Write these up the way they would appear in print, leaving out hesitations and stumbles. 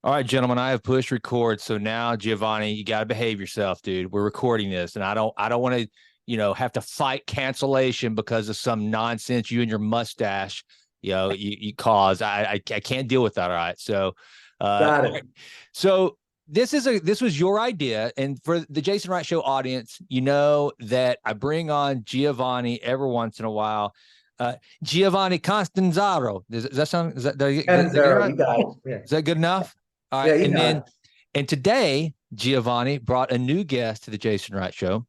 All right, gentlemen, I have pushed record. So now, Giovanni, you got to behave yourself, dude. We're recording this, and I don't want to, have to fight cancellation because of some nonsense you and your mustache, you cause. I can't deal with that. All right. So, Got all it. right. So this was your idea, and for the Jason Wright Show audience, you know that I bring on Giovanni every once in a while. Uh, Giovanni Catanzaro. Does that sound? Did I get it Catanzaro, right? you got it. Yeah, Is that good enough? All right. yeah, you And got then, it. and today, Giovanni brought a new guest to the Jason Wright Show,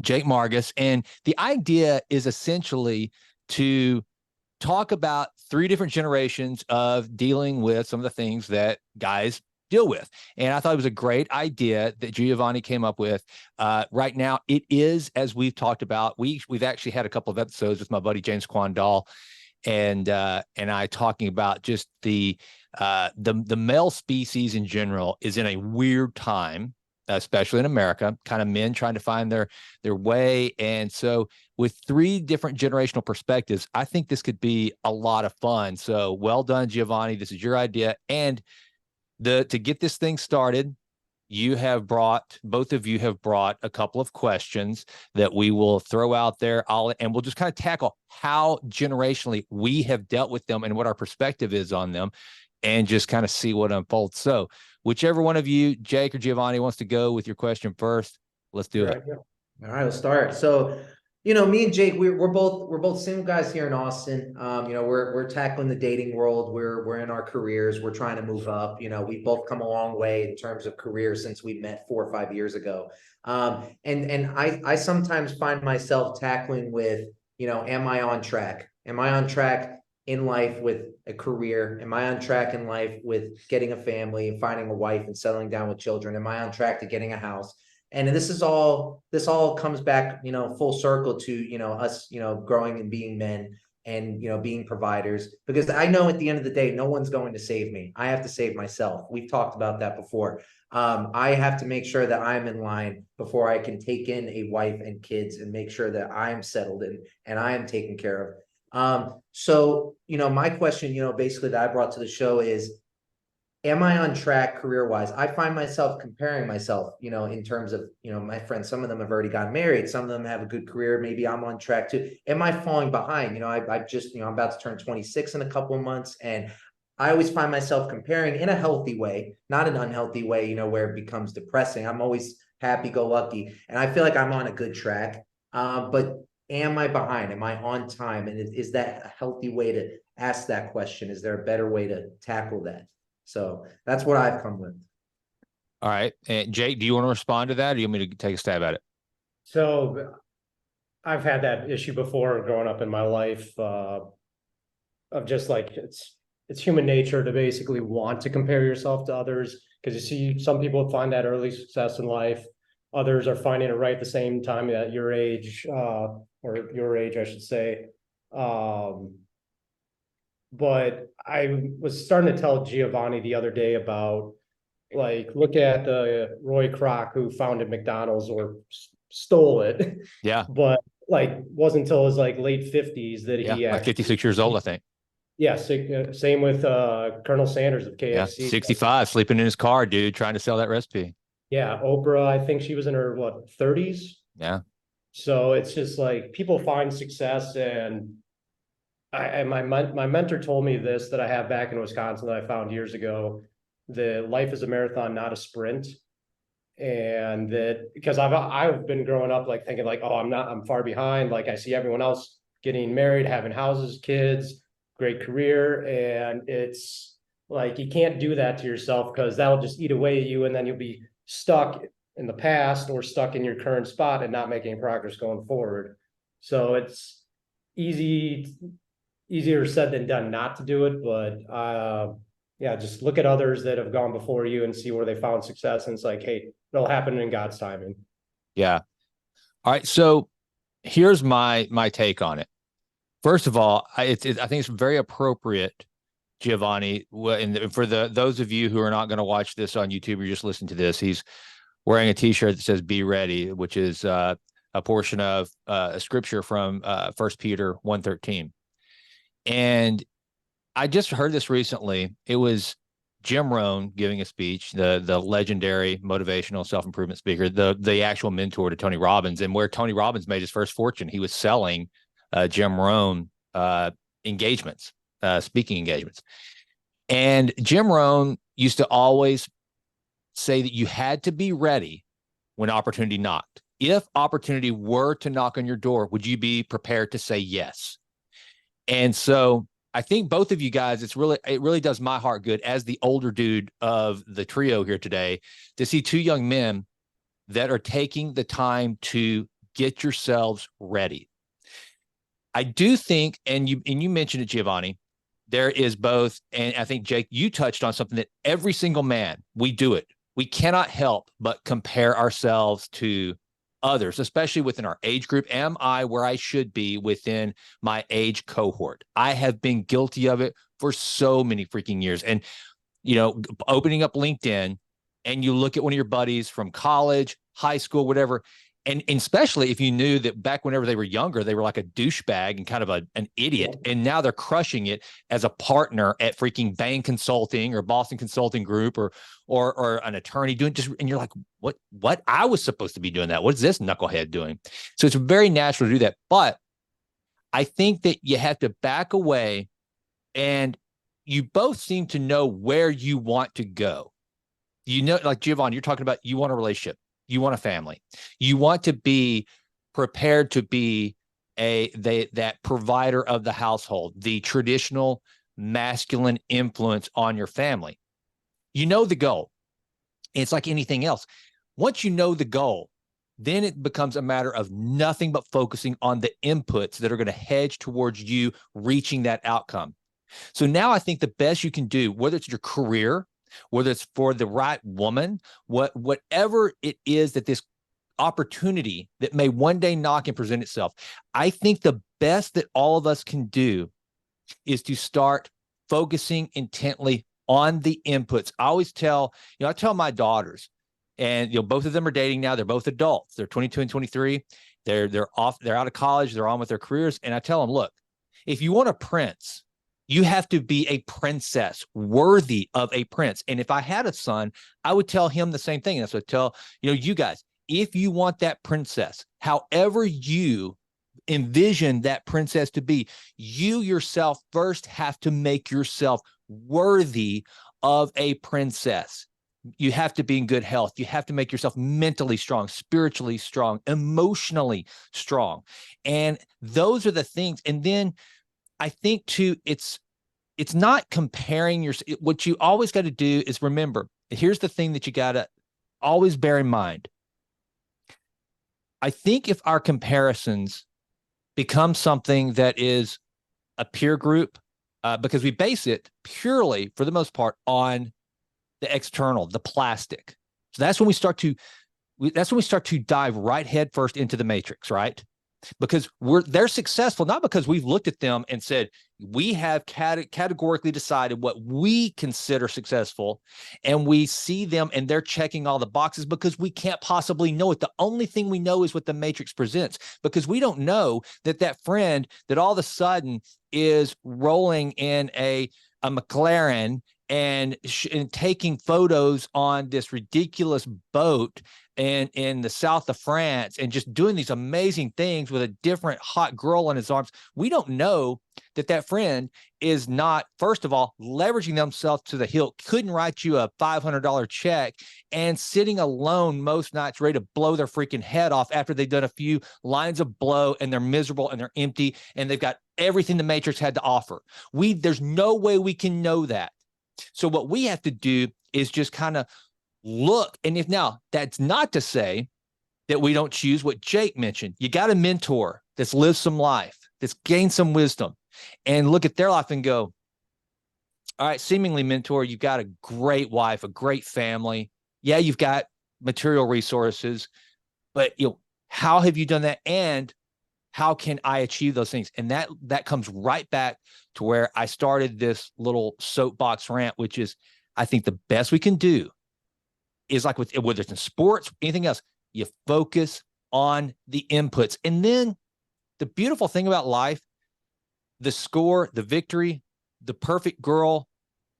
Jake Margis. And the idea is essentially to talk about three different generations of dealing with some of the things that guys deal with. And I thought it was a great idea that Giovanni came up with. Right now, it is, as we've talked about, we've actually had a couple of episodes with my buddy James Quandall and I talking about just the male species in general is in a weird time, especially in America, kind of men trying to find their way. And so with three different generational perspectives, I think this could be a lot of fun. So well done, Giovanni. This is your idea. And the to get this thing started, both of you have brought a couple of questions that we will throw out there. And we'll just kind of tackle how generationally we have dealt with them and what our perspective is on them and just kind of see what unfolds. So whichever one of you, Jake or Giovanni, wants to go with your question first, let's do it. Right. Yeah. All right, let's start. So, me and Jake, we're both single guys here in Austin. We're tackling the dating world. We're in our careers. We're trying to move up. We've both come a long way in terms of career since we met 4 or 5 years ago. And I sometimes find myself tackling with, am I on track? Am I on track in life with a career? Am I on track in life with getting a family and finding a wife and settling down with children? Am I on track to getting a house? And this all comes back, full circle to, us, growing and being men and, being providers, because I know at the end of the day, no one's going to save me. I have to save myself. We've talked about that before. I have to make sure that I'm in line before I can take in a wife and kids and make sure that I'm settled in and I am taken care of. So, my question, basically that I brought to the show is, am I on track career wise? I find myself comparing myself, in terms of, my friends, some of them have already gotten married. Some of them have a good career. Maybe I'm on track too. Am I falling behind? I just, I'm about to turn 26 in a couple of months. And I always find myself comparing in a healthy way, not an unhealthy way, where it becomes depressing. I'm always happy go lucky. And I feel like I'm on a good track. But am I behind? Am I on time? And is that a healthy way to ask that question? Is there a better way to tackle that? So that's what I've come with. All right. And Jake, do you want to respond to that or do you want me to take a stab at it? So I've had that issue before growing up in my life, of just like it's human nature to basically want to compare yourself to others, because you see some people find that early success in life. Others are finding it right at the same time at your age, or your age, I should say. But I was starting to tell Giovanni the other day about, like, look at the Roy Kroc who founded McDonald's, or stole it, Yeah. but like wasn't until his like late 50s that Yeah. he Like actually, 56 years old, I think. yeah, same with Colonel Sanders of Yeah. KFC. 65, sleeping in his car, dude, trying to sell that recipe. Yeah, Oprah, I think she was in her what 30s. Yeah. So it's just like people find success, and my mentor told me this that I have back in Wisconsin that I found years ago. The life is a marathon, not a sprint. And that because I've been growing up like thinking like, oh, I'm far behind. Like I see everyone else getting married, having houses, kids, great career. And it's like you can't do that to yourself, because that'll just eat away at you, and then you'll be stuck in the past or stuck in your current spot and not making progress going forward. So it's easy easier said than done not to do it, but yeah, just look at others that have gone before you and see where they found success. And it's like, hey, it'll happen in God's timing. Yeah. All right. So here's my take on it. First of all, I think it's very appropriate, Giovanni. And for those of you who are not going to watch this on YouTube, you're just listening to this. He's wearing a T-shirt that says "Be ready," which is a portion of a scripture from 1 Peter 1:13. And I just heard this recently. It was Jim Rohn giving a speech, the legendary motivational self-improvement speaker, the actual mentor to Tony Robbins, and where Tony Robbins made his first fortune, he was selling Jim Rohn engagements, speaking engagements. And Jim Rohn used to always say that you had to be ready when opportunity knocked. If opportunity were to knock on your door, would you be prepared to say yes? And so I think both of you guys, it really does my heart good as the older dude of the trio here today to see two young men that are taking the time to get yourselves ready. I do think, and you mentioned it, Giovanni, there is both, and I think, Jake, you touched on something that every single man, we do it. We cannot help but compare ourselves to others, especially within our age group. Am I where I should be within my age cohort? I have been guilty of it for so many freaking years. And, opening up LinkedIn and you look at one of your buddies from college, high school, whatever, and especially if you knew that back whenever they were younger, they were like a douchebag and kind of an idiot. And now they're crushing it as a partner at freaking Bain Consulting or Boston Consulting Group or an attorney doing and you're like, what? I was supposed to be doing that. What is this knucklehead doing? So it's very natural to do that. But I think that you have to back away, and you both seem to know where you want to go. Like Giovanni, you're talking about, you want a relationship. You want a family. You want to be prepared to be that provider of the household, the traditional masculine influence on your family. You know the goal. It's like anything else. Once you know the goal, then it becomes a matter of nothing but focusing on the inputs that are going to hedge towards you reaching that outcome. So now I think the best you can do, whether it's your career, whether it's for the right woman, whatever it is that this opportunity that may one day knock and present itself, I think the best that all of us can do is to start focusing intently on the inputs. I always tell my daughters, and both of them are dating now. They're both adults. They're 22 and 23. They're out of college. They're on with their careers. And I tell them, look, if you want a prince, you have to be a princess, worthy of a prince. And if I had a son, I would tell him the same thing. And that's what I tell, you guys, if you want that princess, however you envision that princess to be, you yourself first have to make yourself worthy of a princess. You have to be in good health. You have to make yourself mentally strong, spiritually strong, emotionally strong. And those are the things. And then I think too, it's not comparing what you always got to do is remember, here's the thing that you got to always bear in mind. I think if our comparisons become something that is a peer group, because we base it purely, for the most part, on the external, the plastic. So that's when we start to dive right head first into the matrix, right? Because they're successful, not because we've looked at them and said, we have categorically decided what we consider successful, and we see them and they're checking all the boxes, because we can't possibly know it. The only thing we know is what the matrix presents, because we don't know that friend that all of a sudden is rolling in a McLaren and taking photos on this ridiculous boat and in the south of France and just doing these amazing things with a different hot girl in his arms. We don't know that friend is not, first of all, leveraging themselves to the hilt, couldn't write you a $500 check, and sitting alone most nights ready to blow their freaking head off after they've done a few lines of blow and they're miserable and they're empty and they've got everything the Matrix had to offer. There's no way we can know that. So what we have to do is just kind of look. And now that's not to say that we don't choose what Jake mentioned. You got a mentor that's lived some life, that's gained some wisdom, and look at their life and go, all right, seemingly mentor, you've got a great wife, a great family. Yeah, you've got material resources, but how have you done that? And how can I achieve those things? And that comes right back to where I started this little soapbox rant, which is, I think the best we can do is, like whether it's in sports, anything else, you focus on the inputs. And then the beautiful thing about life, the score, the victory, the perfect girl,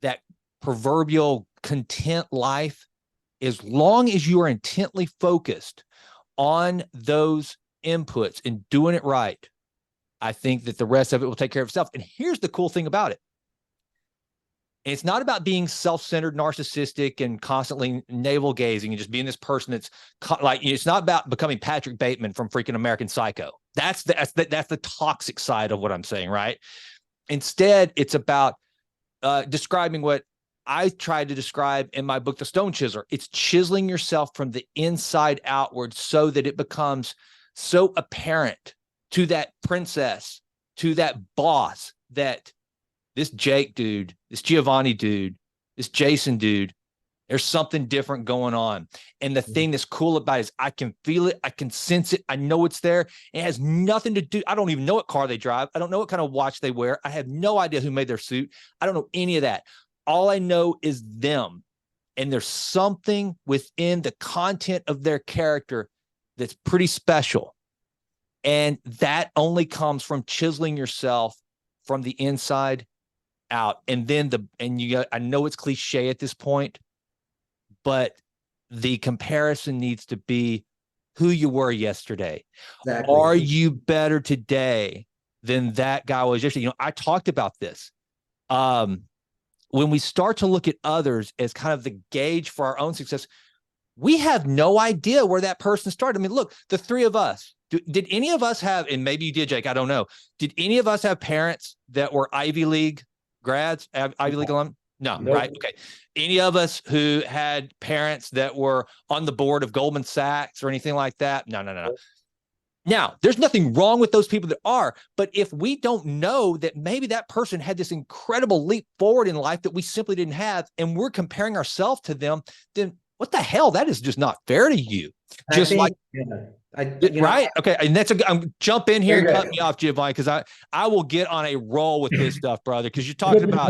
that proverbial content life, as long as you are intently focused on those inputs and doing it right, I think that the rest of it will take care of itself. And here's the cool thing about it. It's not about being self-centered, narcissistic, and constantly navel gazing and just being this person that's like, it's not about becoming Patrick Bateman from freaking American Psycho. That's the toxic side of what I'm saying, right? Instead, it's about describing what I tried to describe in my book, The Stone Chiseler. It's chiseling yourself from the inside outward so that it becomes so apparent to that princess, to that boss, that this Jake dude, this Giovanni dude, this Jason dude, there's something different going on. And the thing that's cool about it is I can feel it. I can sense it. I know it's there. It has nothing to do. I don't even know what car they drive. I don't know what kind of watch they wear. I have no idea who made their suit. I don't know any of that. All I know is them. And there's something within the content of their character that's pretty special. And that only comes from chiseling yourself from the inside out. And then I know it's cliche at this point, but the comparison needs to be who you were yesterday. Exactly. Are you better today than that guy was yesterday? I talked about this. When we start to look at others as kind of the gauge for our own success, we have no idea where that person started. I mean, look, the three of us, did any of us have, and maybe you did, Jake, I don't know. Did any of us have parents that were Ivy League grads, Ivy League alum? No, Nope. right? Okay. Any of us who had parents that were on the board of Goldman Sachs or anything like that? No. Now, there's nothing wrong with those people that are, but if we don't know that maybe that person had this incredible leap forward in life that we simply didn't have, and we're comparing ourselves to them, then what the hell? That is just not fair to you. Just like, right? Okay. And I'm jump in here and cut me off, Giovanni, because I will get on a roll with this stuff, brother, because you're talking about.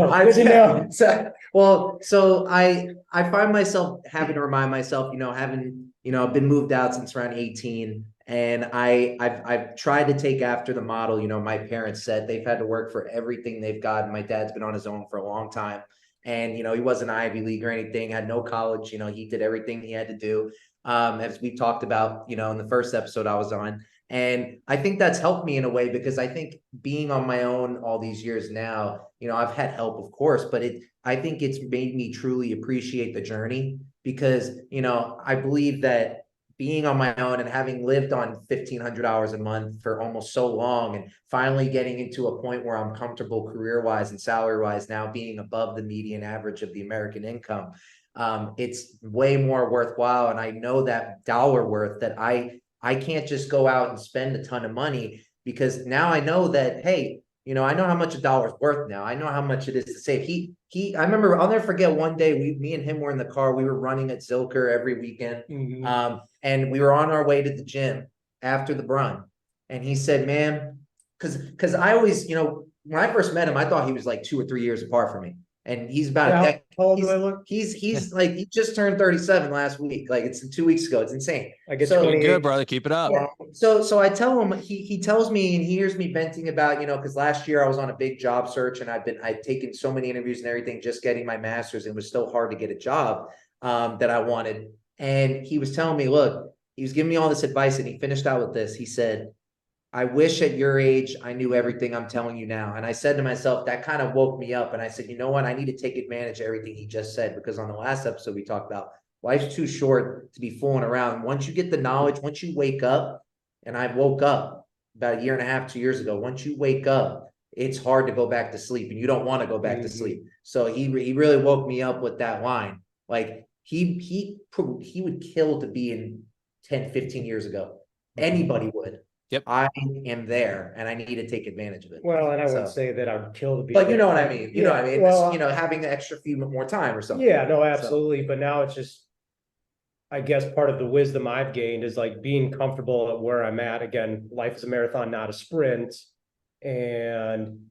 So I find myself having to remind myself, I've been moved out since around 18. And I've tried to take after the model, my parents said they've had to work for everything they've got. My dad's been on his own for a long time. And, he wasn't Ivy League or anything, had no college, he did everything he had to do. As we talked about, in the first episode I was on. And I think that's helped me in a way, because I think being on my own all these years now, I've had help, of course, but I think it's made me truly appreciate the journey, because, I believe that being on my own and having lived on 1,500 hours a month for almost so long, and finally getting into a point where I'm comfortable career-wise and salary-wise, now being above the median average of the American income, it's way more worthwhile. And I know that dollar worth, that I can't just go out and spend a ton of money, because now I know that, hey, I know how much a dollar's worth now. I know how much it is to save. I remember, I'll never forget one day, me and him were in the car. We were running at Zilker every weekend. Mm-hmm. And we were on our way to the gym after the run. And he said, man, because I always, when I first met him, I thought he was like 2 or 3 years apart from me. And he's about how old do I look? He's like, he just turned 37 last week. Like, it's 2 weeks ago. It's insane. I get so good, brother. Keep it up. Yeah. So I tell him, he tells me, and he hears me venting about, because last year I was on a big job search, and I'd taken so many interviews and everything, just getting my master's, and it was so hard to get a job that I wanted. And he was telling me, look, he was giving me all this advice, and he finished out with this. He said, I wish at your age I knew everything I'm telling you now. And I said to myself, that kind of woke me up. And I said, you know what? I need to take advantage of everything he just said, because on the last episode we talked about life's too short to be fooling around. Once you get the knowledge, once you wake up, and I woke up about 1.5 years, 2 years ago. Once you wake up, it's hard to go back to sleep, and you don't want to go back to sleep. So he really woke me up with that line. Like, he would kill to be in 10, 15 years ago. Anybody would. Yep. I am there, and I need to take advantage of it. Well, and I wouldn't say that I would kill to be, but you know what I mean. You know what I mean. Well, having an extra few more time or something. Yeah, no, absolutely. But now it's just, I guess part of the wisdom I've gained is like being comfortable at where I'm at. Again, life is a marathon, not a sprint. And,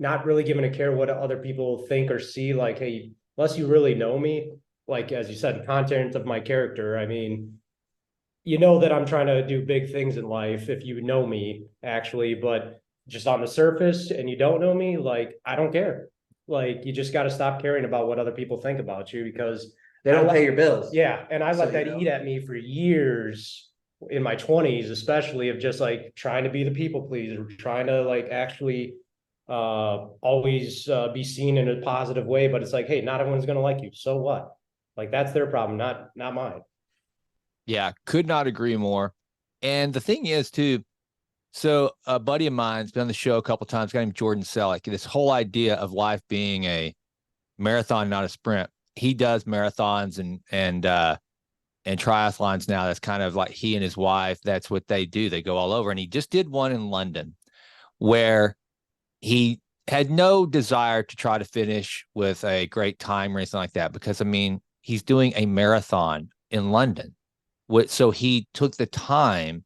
not really giving a care what other people think or see. Like, hey, unless you really know me, like, as you said, content of my character, I mean, that I'm trying to do big things in life if you know me, actually, but just on the surface and you don't know me, like, I don't care. Like, you just got to stop caring about what other people think about you, because They don't pay your bills. yeah. And I So, let that you know. eat at me for years in my 20s, especially, of just like trying to be the people pleaser, trying to like actually always be seen in a positive way. But it's like, hey, not everyone's going to like you. So what? Like, that's their problem, not mine. Yeah, could not agree more. And the thing is, too, so a buddy of mine's been on the show a couple of times, a guy named Jordan Selleck. This whole idea of life being a marathon, not a sprint. He does marathons and triathlons now. That's kind of like he and his wife. That's what they do. They go all over. And he just did one in London where he had no desire to try to finish with a great time or anything like that, because I mean, he's doing a marathon in London. So he took the time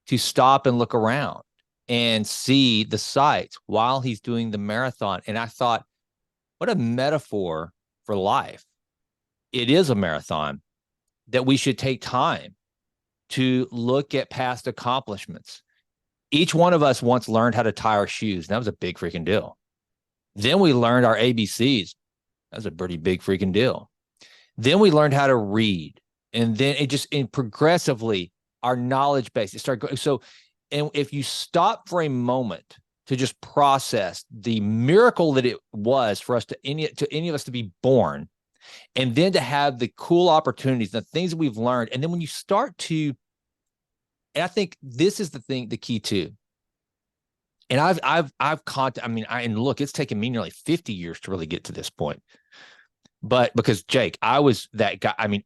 to stop and look around and see the sights while he's doing the marathon. And I thought, what a metaphor for life. It is a marathon, that we should take time to look at past accomplishments. Each one of us once learned how to tie our shoes. And that was a big freaking deal. Then we learned our ABCs. That was a pretty big freaking deal. Then we learned how to read. And then it just, and progressively, our knowledge base, it started going. So, and if you stop for a moment to just process the miracle that it was for us to any of us to be born, and then to have the cool opportunities, the things that we've learned. And then when you start to, and I think this is the thing, the key too. And and look, it's taken me nearly 50 years to really get to this point. But because Jake, I was that guy. I mean,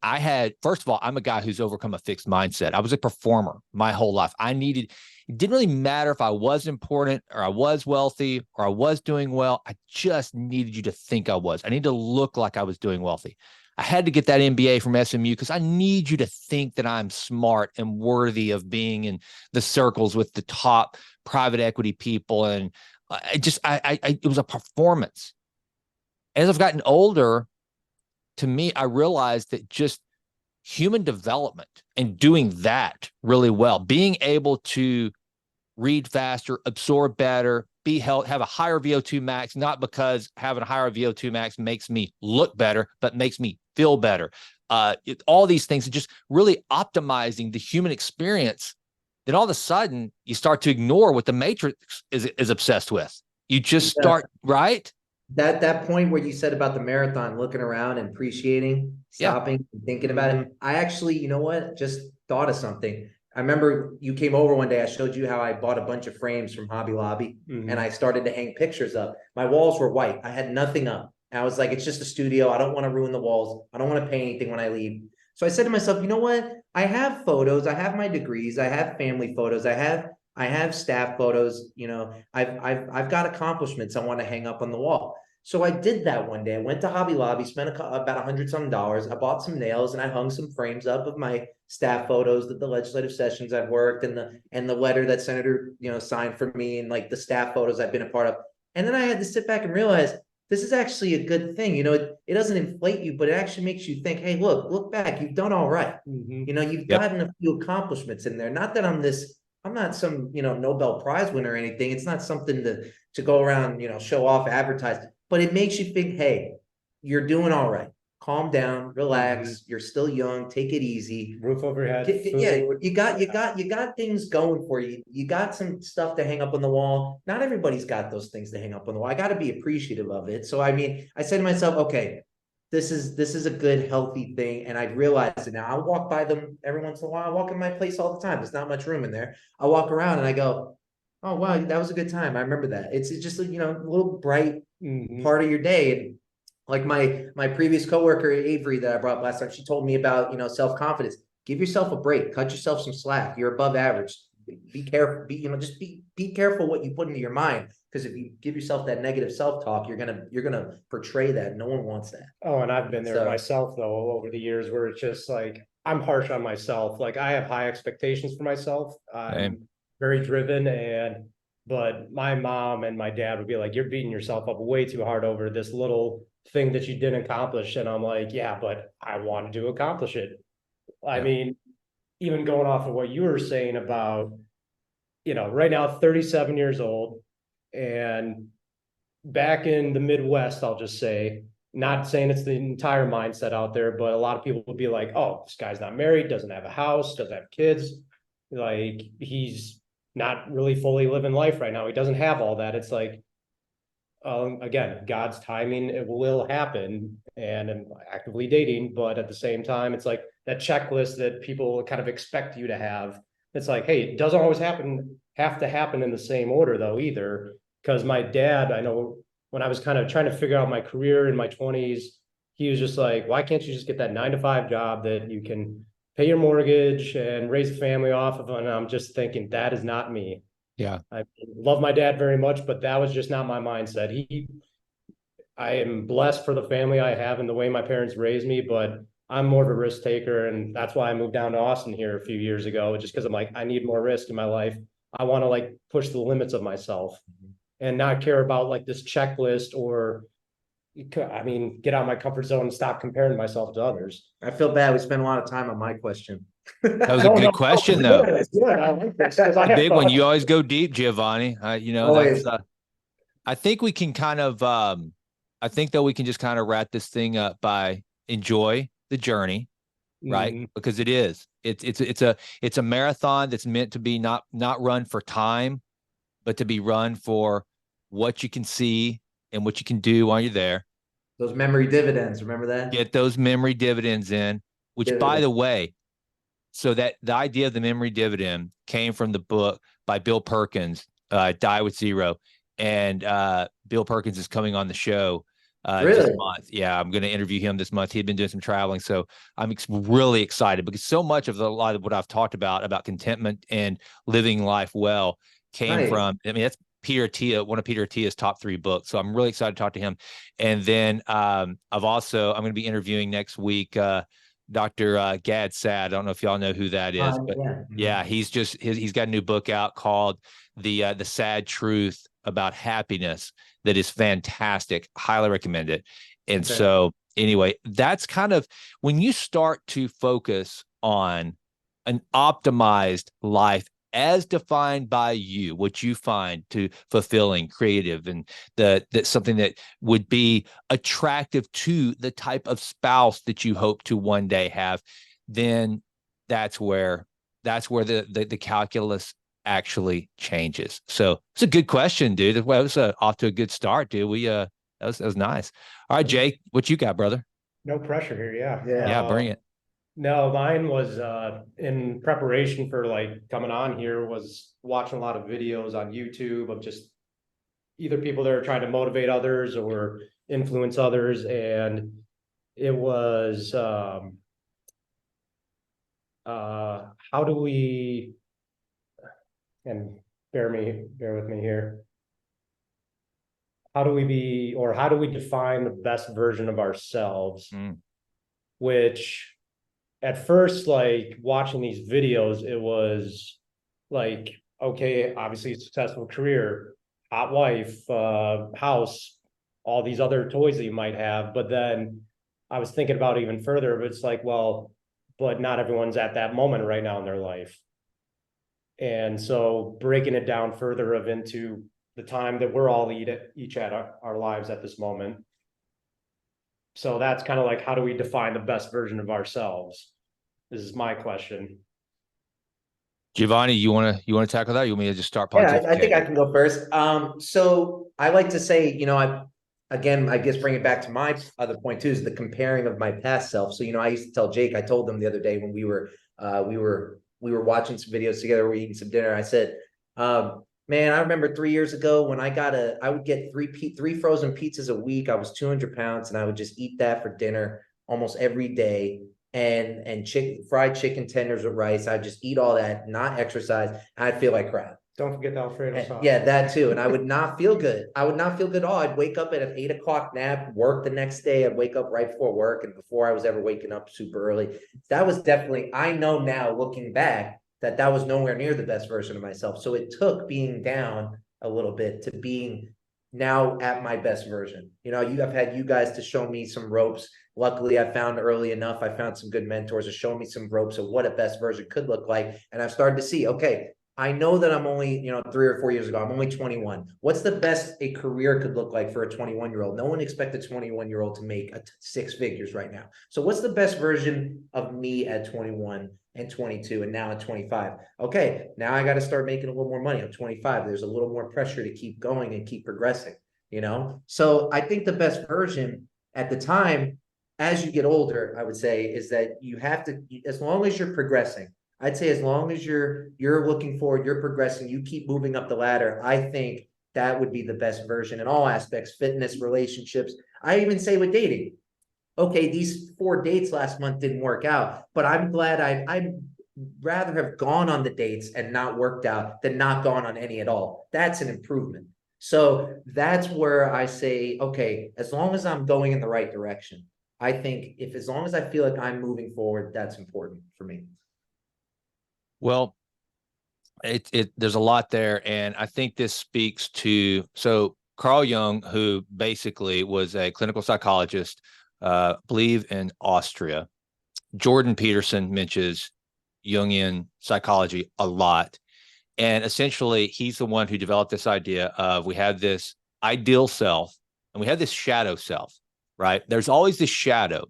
first of all, I'm a guy who's overcome a fixed mindset. I was a performer my whole life. It didn't really matter if I was important or I was wealthy or I was doing well. I just needed you to think I was. I need to look like I was doing wealthy. I had to get that MBA from SMU because I need you to think that I'm smart and worthy of being in the circles with the top private equity people. And it was a performance. As I've gotten older, to me, I realized that just human development and doing that really well, being able to read faster, absorb better, be healthy, have a higher VO2 max, not because having a higher VO2 max makes me look better, but makes me feel better. All these things are just really optimizing the human experience. Then all of a sudden you start to ignore what the Matrix is obsessed with. You just start, right? That point where you said about the marathon, looking around and appreciating, stopping, and thinking about it. I actually, you know what, just thought of something. I remember you came over one day. I showed you how I bought a bunch of frames from Hobby Lobby, and I started to hang pictures up. My walls were white. I had nothing up. And I was like, it's just a studio. I don't want to ruin the walls. I don't want to paint anything when I leave. So I said to myself, you know what? I have photos. I have my degrees. I have family photos. I have staff photos. You know, I've got accomplishments I want to hang up on the wall. So I did that one day. I went to Hobby Lobby, spent about $100-some. I bought some nails and I hung some frames up of my staff photos, the legislative sessions I've worked, and the letter that Senator, signed for me, and like the staff photos I've been a part of. And then I had to sit back and realize this is actually a good thing. It doesn't inflate you, but it actually makes you think, hey, look back, you've done all right. You've gotten a few accomplishments in there. Not that I'm not some, Nobel Prize winner or anything. It's not something to go around, show off, advertise. But it makes you think, hey, you're doing all right. Calm down, relax. You're still young. Take it easy. Roof over your head. Yeah, you got things going for you. You got some stuff to hang up on the wall. Not everybody's got those things to hang up on the wall. I got to be appreciative of it. So I mean, I said to myself, okay, this is a good, healthy thing, and I realize it now. I walk by them every once in a while. I walk in my place all the time. There's not much room in there. I walk around and I go, oh wow, that was a good time. I remember that. It's just a little bright part of your day. And like my previous coworker Avery that I brought last time, she told me about self-confidence. Give yourself a break, cut yourself some slack. You're above average. Be careful. Just be careful what you put into your mind, because if you give yourself that negative self-talk, you're gonna portray that. No one wants that. Oh, and I've been there myself though over the years, where it's just like I'm harsh on myself. Like, I have high expectations for myself. I'm very driven, but my mom and my dad would be like, you're beating yourself up way too hard over this little thing that you didn't accomplish. And I'm like, yeah, but I wanted to accomplish it. I mean, even going off of what you were saying about, right now, 37 years old, and back in the Midwest, I'll just say, not saying it's the entire mindset out there, but a lot of people will be like, oh, this guy's not married, doesn't have a house, doesn't have kids. Like, he's not really fully living life right now. He doesn't have all that. It's like, again, God's timing, it will happen, and I'm actively dating, but at the same time, it's like that checklist that people kind of expect you to have. It's like, hey, it doesn't always have to happen in the same order though either. Because my dad, I know when I was kind of trying to figure out my career in my 20s, he was just like, why can't you just get that 9-to-5 job that you can pay your mortgage and raise a family off of? And I'm just thinking, that is not me. Yeah. I love my dad very much, but that was just not my mindset. I am blessed for the family I have and the way my parents raised me, but I'm more of a risk taker. And that's why I moved down to Austin here a few years ago, just because I'm like, I need more risk in my life. I want to like push the limits of myself and not care about like this checklist or, I mean, get out of my comfort zone and stop comparing myself to others. I feel bad. We spent a lot of time on my question. That was a good question, though. Yeah, I like this, 'cause I have Big one. thoughts. You always go deep, Giovanni. You know, Always. that's I think we can kind of I think that we can just kind of wrap this thing up by enjoy the journey, right? Mhm. Because it's a marathon that's meant to be not run for time, but to be run for what you can see and what you can do while you're there. Those memory dividends, remember that? Get those memory dividends in, which by the way, so that the idea of the memory dividend came from the book by Bill Perkins, Die with Zero. And Bill Perkins is coming on the show this month. Yeah, I'm going to interview him this month. He'd been doing some traveling. So I'm really excited because so much of a lot of what I've talked about contentment and living life well came from, I mean, that's Peter Attia, one of Peter Attia's top 3 books. So I'm really excited to talk to him. And then I'm going to be interviewing next week Dr. Gad Sad. I don't know if y'all know who that is, but yeah, he's got a new book out called The Sad Truth About Happiness that is fantastic. Highly recommend it. And so anyway, that's kind of when you start to focus on an optimized life as defined by you, what you find to fulfilling, creative, and that's something that would be attractive to the type of spouse that you hope to one day have, then that's where the calculus actually changes. So it's a good question, dude. Well, it was off to a good start, dude. That was nice. All right, Jake, what you got, brother? No pressure here. Yeah, bring it. No, mine was in preparation for like coming on here, was watching a lot of videos on YouTube of just either people that are trying to motivate others or influence others. And it was how do we, and bear with me here. How do we define the best version of ourselves? Which at first, like watching these videos, it was like, okay, obviously a successful career, hot wife, house, all these other toys that you might have. But then I was thinking about it even further, but it's like, well, but not everyone's at that moment right now in their life. And so breaking it down further into the time that we're all each at our lives at this moment. So that's kind of like, how do we define the best version of ourselves? This is my question. Giovanni, you want to tackle that? You want me to just start? Yeah, I think I can go first. So I like to say, I guess bring it back to my other point too, is the comparing of my past self. So, I used to tell Jake, I told him the other day when we were watching some videos together, we're eating some dinner. I said, man, I remember 3 years ago when I would get three frozen pizzas a week. I was 200 pounds and I would just eat that for dinner almost every day. And fried chicken tenders with rice. I'd just eat all that, not exercise. And I'd feel like crap. Don't forget the Alfredo sauce. Yeah, that too. And I would not feel good. I would not feel good at all. I'd wake up at an 8 o'clock nap, work the next day. I'd wake up right before work. And before I was ever waking up super early, that was definitely, I know now looking back that was nowhere near the best version of myself. So it took being down a little bit to being now at my best version. I've had you guys to show me some ropes. Luckily, I found some good mentors to show me some ropes of what a best version could look like. And I've started to see, okay, I know that I'm only, 3 or 4 years ago, I'm only 21. What's the best a career could look like for a 21-year-old? No one expects a 21-year-old to make six figures right now. So what's the best version of me at 21 and 22 and now at 25? Okay, now I got to start making a little more money. I'm 25. There's a little more pressure to keep going and keep progressing, So I think the best version at the time, as you get older, I would say, is that you have to, as long as you're progressing, I'd say as long as you're looking forward, you're progressing, you keep moving up the ladder, I think that would be the best version in all aspects, fitness, relationships. I even say with dating, okay, these 4 dates last month didn't work out, but I'm glad I'd rather have gone on the dates and not worked out than not gone on any at all. That's an improvement. So that's where I say, okay, as long as I'm going in the right direction, I think as long as I feel like I'm moving forward, that's important for me. Well, there's a lot there, and I think this speaks to Carl Jung, who basically was a clinical psychologist, I believe in Austria. Jordan Peterson mentions Jungian psychology a lot, and essentially he's the one who developed this idea of we have this ideal self and we have this shadow self, right? There's always this shadow,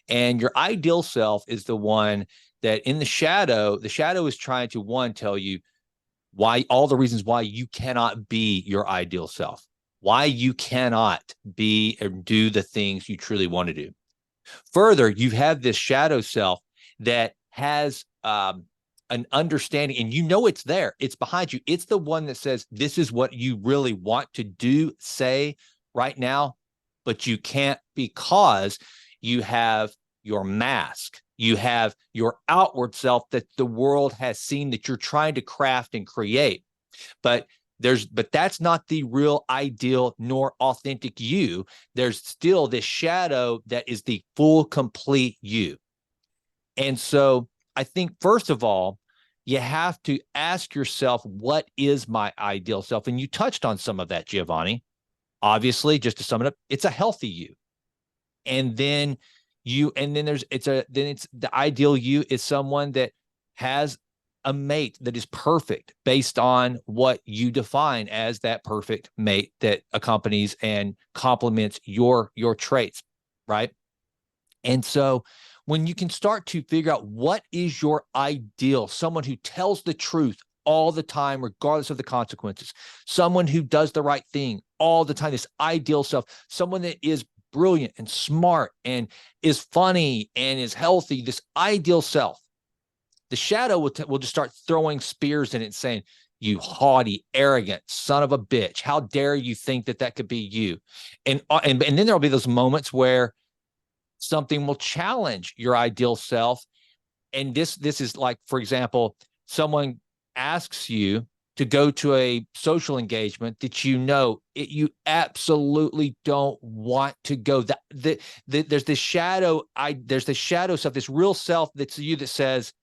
and your ideal self is the one that in the shadow is trying to, one, tell you why, all the reasons why you cannot be your ideal self, why you cannot be or do the things you truly want to do. Further, you have this shadow self that has an understanding, and it's there, it's behind you. It's the one that says, this is what you really want to do, say right now, but you can't because you have your mask. You have your outward self that the world has seen that you're trying to craft and create. But that's not the real ideal nor authentic you. There's still this shadow that is the full, complete you. And so I think, first of all, you have to ask yourself, what is my ideal self? And you touched on some of that, Giovanni. Obviously, just to sum it up, it's a healthy you. And then it's the ideal you is someone that has a mate that is perfect based on what you define as that perfect mate that accompanies and complements your traits, right? And so when you can start to figure out what is your ideal, someone who tells the truth all the time, regardless of the consequences, someone who does the right thing all the time, this ideal self, someone that is brilliant and smart and is funny and is healthy, this ideal self. The shadow will just start throwing spears in it, saying, you haughty, arrogant son of a bitch, how dare you think that could be you? And then there'll be those moments where something will challenge your ideal self. And this is like, for example, someone asks you to go to a social engagement that you absolutely don't want to go. There's this shadow. There's this shadow self, this real self that's you that says,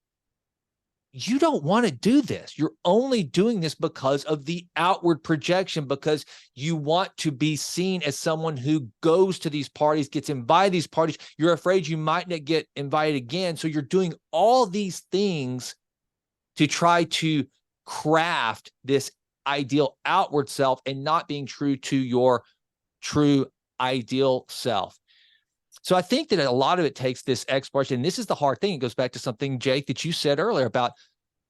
you don't want to do this. You're only doing this because of the outward projection, because you want to be seen as someone who goes to these parties, gets invited to these parties. You're afraid you might not get invited again. So you're doing all these things to try to craft this ideal outward self and not being true to your true ideal self. So I think that a lot of it takes this exploration. And this is the hard thing. It goes back to something, Jake, that you said earlier about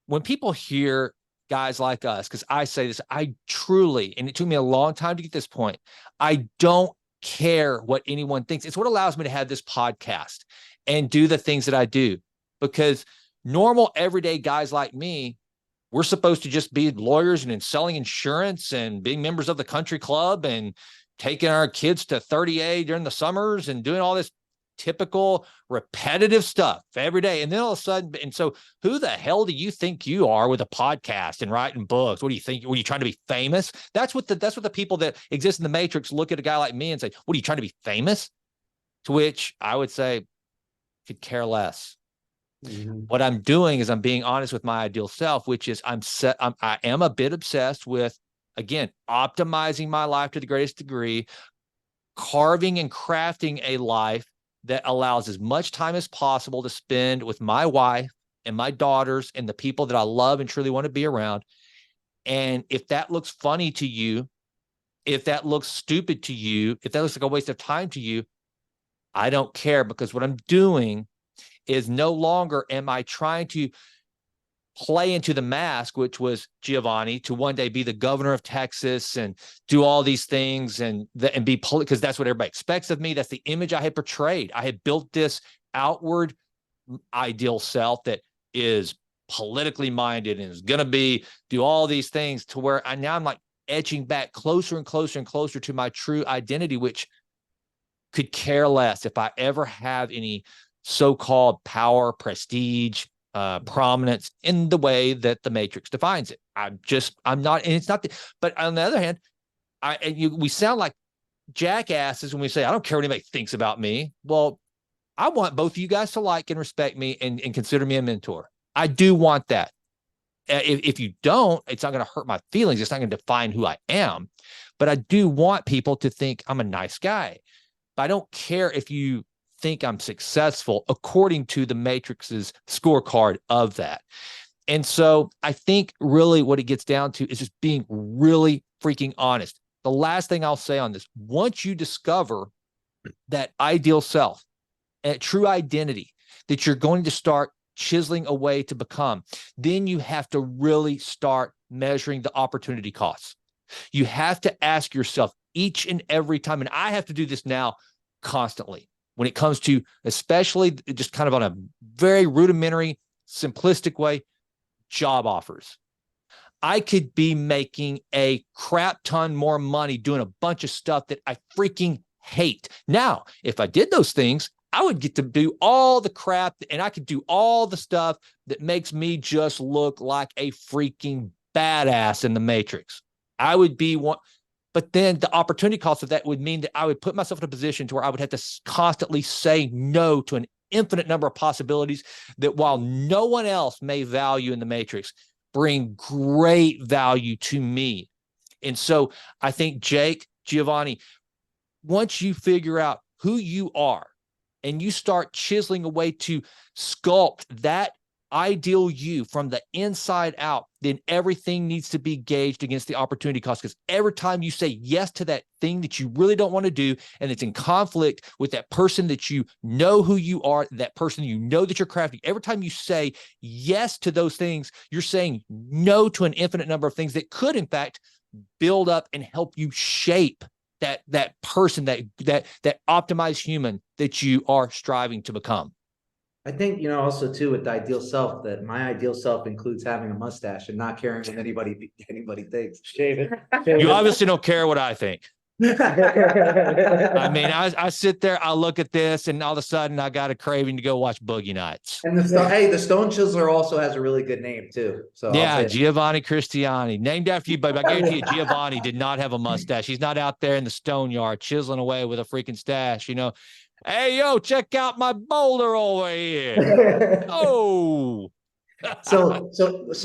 when people hear guys like us, because I say this, I truly, and it took me a long time to get this point, I don't care what anyone thinks. It's what allows me to have this podcast and do the things that I do, because normal, everyday guys like me, we're supposed to just be lawyers and selling insurance and being members of the country club and taking our kids to 30A during the summers and doing all this typical repetitive stuff every day. And then all of a sudden, and so who the hell do you think you are with a podcast and writing books? What do you think? Were you trying to be famous? That's what the people that exist in the Matrix look at a guy like me and say, what are you trying to be famous? To which I would say, could care less. Mm-hmm. What I'm doing is I'm being honest with my ideal self, which is I am a bit obsessed with, again, optimizing my life to the greatest degree, carving and crafting a life that allows as much time as possible to spend with my wife, and my daughters and the people that I love and truly want to be around. And if that looks funny to you, if that looks stupid to you, if that looks like a waste of time to you, I don't care, because what I'm doing is no longer am I trying to play into the mask, which was Giovanni, to one day be the governor of Texas and do all these things and be because that's what everybody expects of me. That's the image I had portrayed. I had built this outward ideal self that is politically minded and is going to do all these things, to where I'm like edging back closer and closer and closer to my true identity, which could care less if I ever have any so-called power, prestige, prominence in the way that the Matrix defines it. I'm not, and it's not, but on the other hand, we sound like jackasses when we say, I don't care what anybody thinks about me. Well, I want both of you guys to like and respect me and consider me a mentor. I do want that. If you don't, it's not going to hurt my feelings. It's not going to define who I am. But I do want people to think I'm a nice guy. But I don't care if you think I'm successful according to the Matrix's scorecard of that. And so I think really what it gets down to is just being really freaking honest. The last thing I'll say on this, once you discover that ideal self and true identity that you're going to start chiseling away to become, then you have to really start measuring the opportunity costs. You have to ask yourself each and every time, and I have to do this now constantly, when it comes to, especially just kind of on a very rudimentary, simplistic way, job offers. I could be making a crap ton more money doing a bunch of stuff that I freaking hate. Now, if I did those things, I would get to do all the crap, and I could do all the stuff that makes me just look like a freaking badass in the Matrix. I would be one. But then the opportunity cost of that would mean that I would put myself in a position to where I would have to constantly say no to an infinite number of possibilities that, while no one else may value in the Matrix, bring great value to me. And so I think, Jake, Giovanni, once you figure out who you are and you start chiseling away to sculpt that ideal you from the inside out, then everything needs to be gauged against the opportunity cost. Because every time you say yes to that thing that you really don't want to do, and it's in conflict with that person that you know who you are, that person you know that you're crafting, every time you say yes to those things, you're saying no to an infinite number of things that could, in fact, build up and help you shape that person, that optimized human that you are striving to become. I think, also too, with the ideal self, that my ideal self includes having a mustache and not caring what anybody thinks. Shave it. You obviously don't care what I think. I mean, I sit there, I look at this, and all of a sudden I got a craving to go watch Boogie Nights. And the Stone Chiseler also has a really good name too. So yeah, Giovanni Cristiani, named after you, but I guarantee you, Giovanni did not have a mustache. He's not out there in the stone yard chiseling away with a freaking stash, Hey, yo, check out my boulder over here. Oh. So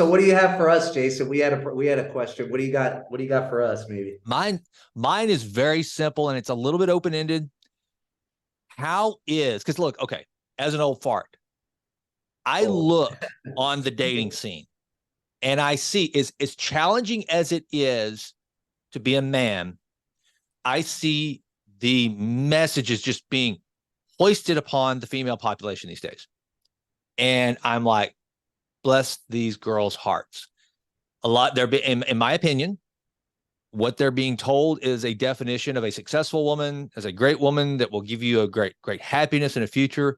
what do you have for us, Jason? We had a question. What do you got for us, maybe? Mine is very simple, and it's a little bit open-ended. Because look, okay, as an old fart, I look on the dating scene and I see, as challenging as it is to be a man, I see the messages just being hoisted upon the female population these days. And I'm like, bless these girls' hearts. A lot, in my opinion, what they're being told is a definition of a successful woman as a great woman that will give you a great happiness in the future,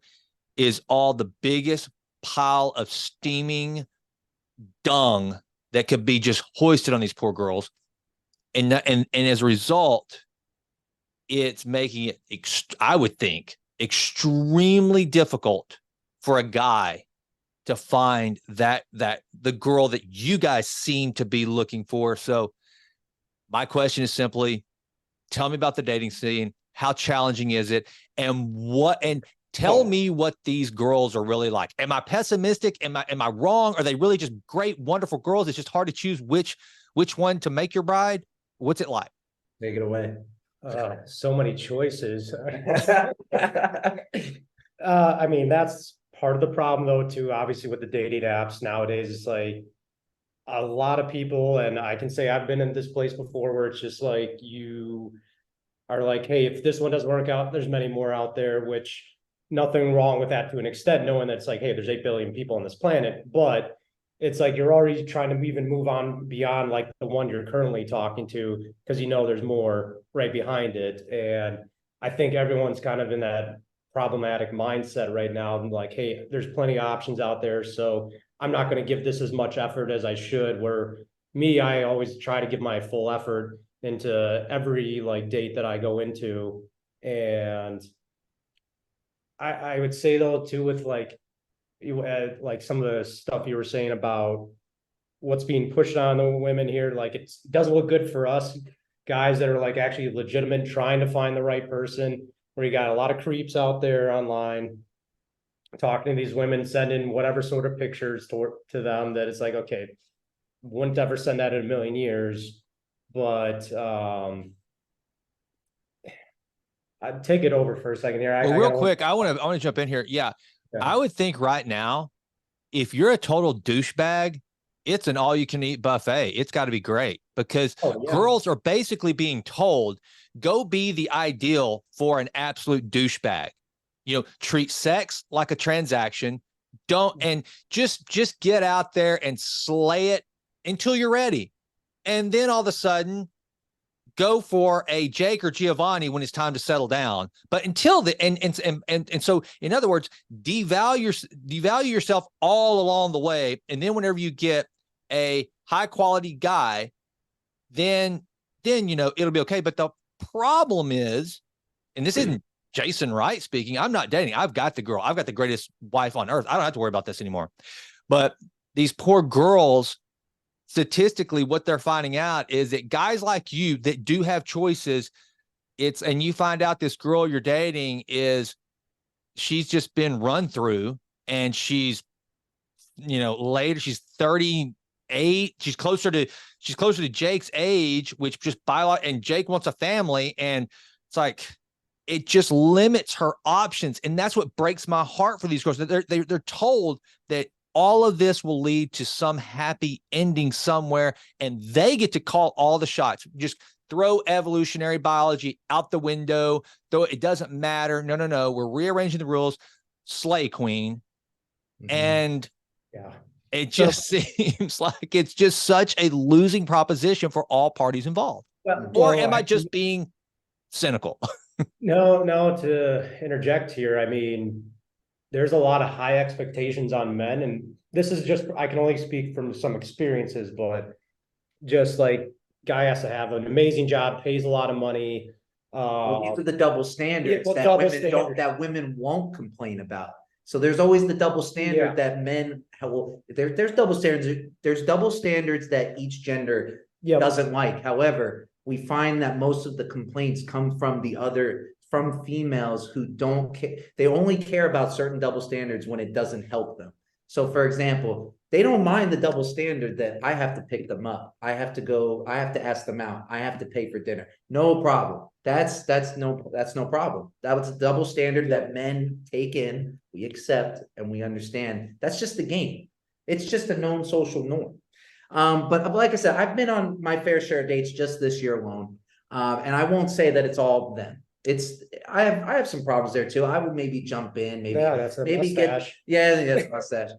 is all the biggest pile of steaming dung that could be just hoisted on these poor girls. And as a result, it's making it, I would think, extremely difficult for a guy to find that the girl that you guys seem to be looking for. So my question is simply, tell me about the dating scene. How challenging is it? And tell me what these girls are really like. Am I pessimistic? Am I wrong? Are they really just great, wonderful girls? It's just hard to choose which one to make your bride. What's it like? Take it away. So many choices. I mean, that's part of the problem though, too, obviously with the dating apps nowadays, it's like a lot of people, and I can say I've been in this place before where it's just like you are like, hey, if this one doesn't work out, there's many more out there, which nothing wrong with that to an extent, knowing that it's like, hey, there's 8 billion people on this planet, but it's like you're already trying to even move on beyond like the one you're currently talking to, because you know there's more right behind it. And I think everyone's kind of in that problematic mindset right now. Like, hey, there's plenty of options out there, so I'm not going to give this as much effort as I should. Where me, I always try to give my full effort into every like date that I go into. And I would say though too, with like you had like some of the stuff you were saying about what's being pushed on the women here, like it doesn't look good for us guys that are like actually legitimate trying to find the right person, where you got a lot of creeps out there online talking to these women, sending whatever sort of pictures to them that it's like, okay, wouldn't ever send that in a million years. But I'd take it over for a second here. Well, real quick, I want to jump in here. Yeah. I would think right now, if you're a total douchebag, it's an all-you-can-eat buffet. It's got to be great, because girls are basically being told, go be the ideal for an absolute douchebag. You know, treat sex like a transaction. And just get out there and slay it until you're ready. And then all of a sudden, go for a Jake or Giovanni when it's time to settle down. But until the and so, in other words, devalue yourself all along the way. And then whenever you get a high quality guy, then you know it'll be okay. But the problem is, and this isn't Jason Wright speaking, I'm not dating. I've got the girl. I've got the greatest wife on earth. I don't have to worry about this anymore. But these poor girls, statistically, what they're finding out is that guys like you that do have choices, and you find out this girl you're dating she's just been run through, and she's, later, she's 38. She's closer to Jake's age, which just and Jake wants a family. And it's like, it just limits her options. And that's what breaks my heart for these girls. They're told that all of this will lead to some happy ending somewhere, and they get to call all the shots. Just throw evolutionary biology out the window. Though it doesn't matter. No. We're rearranging the rules. Slay queen. Mm-hmm. And it just seems like it's just such a losing proposition for all parties involved. Or am I just being cynical? No, to interject here, I mean, there's a lot of high expectations on men, and this is just, I can only speak from some experiences, but just like, guy has to have an amazing job, pays a lot of money. These are the double standards that women won't complain about. So there's always the double standard that men there's double standards. There's double standards that each gender doesn't like. However, we find that most of the complaints come from from females who don't care. They only care about certain double standards when it doesn't help them. So for example, they don't mind the double standard that I have to pick them up. I have to ask them out. I have to pay for dinner. No problem. That's no problem. That was a double standard that men take in, we accept, and we understand. That's just the game. It's just a known social norm. But like I said, I've been on my fair share of dates just this year alone. And I won't say that it's all them. I have some problems there too. I would maybe jump in, that's a mustache. That's mustache.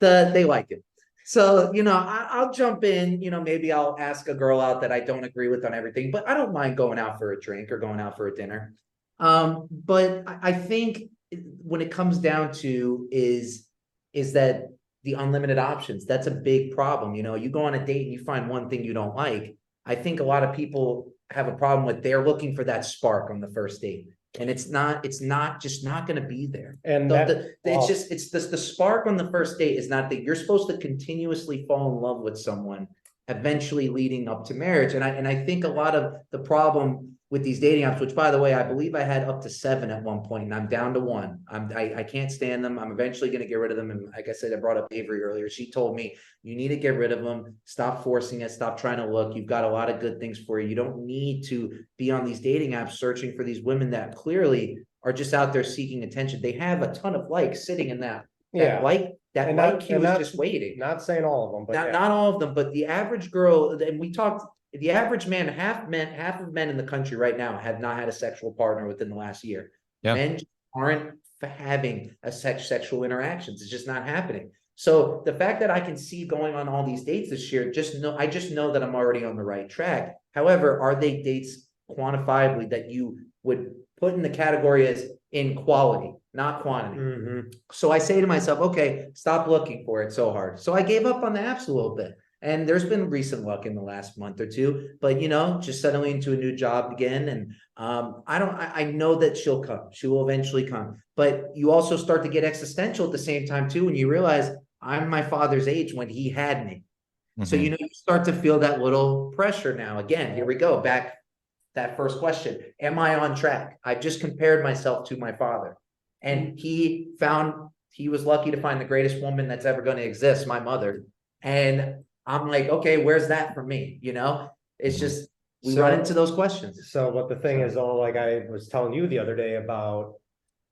They like it. So, I'll jump in, maybe I'll ask a girl out that I don't agree with on everything, but I don't mind going out for a drink or going out for a dinner. But I think when it comes down to is that the unlimited options, that's a big problem. You go on a date and you find one thing you don't like. I think a lot of people have a problem with, they're looking for that spark on the first date. And it's not going to be there. And it's the spark on the first date is not that. You're supposed to continuously fall in love with someone, eventually leading up to marriage. And I think a lot of the problem with these dating apps, which by the way, I believe I had up to 7 at one point, and I'm down to 1. I can't stand them. I'm eventually going to get rid of them. And like I said, I brought up Avery earlier. She told me, you need to get rid of them. Stop forcing it. Stop trying to look. You've got a lot of good things for you. You don't need to be on these dating apps searching for these women that clearly are just out there seeking attention. They have a ton of likes sitting in that Yeah. that And like not- queue and is not- just waiting. Not saying all of them, but Not all of them, but the average girl, and we talked, the average man, half of men in the country right now have not had a sexual partner within the last year. Yeah. Men just aren't having a sexual interactions. It's just not happening. So the fact that I can see going on all these dates this year, I just know that I'm already on the right track. However, are they dates quantifiably that you would put in the category as in quality, not quantity? Mhm. So I say to myself, okay, stop looking for it so hard. So I gave up on the apps a little bit. And there's been recent luck in the last month or two, but just settling into a new job again. And I know that she'll come. She will eventually come. But you also start to get existential at the same time too, when you realize I'm my father's age when he had me. So Mhm. you start to feel that little pressure now. Again, here we go back. That first question, am I on track? I've just compared myself to my father, and he was lucky to find the greatest woman that's ever going to exist, my mother. And I'm like, okay, where's that for me? It's just, we run into those questions. So what the thing is, like I was telling you the other day about,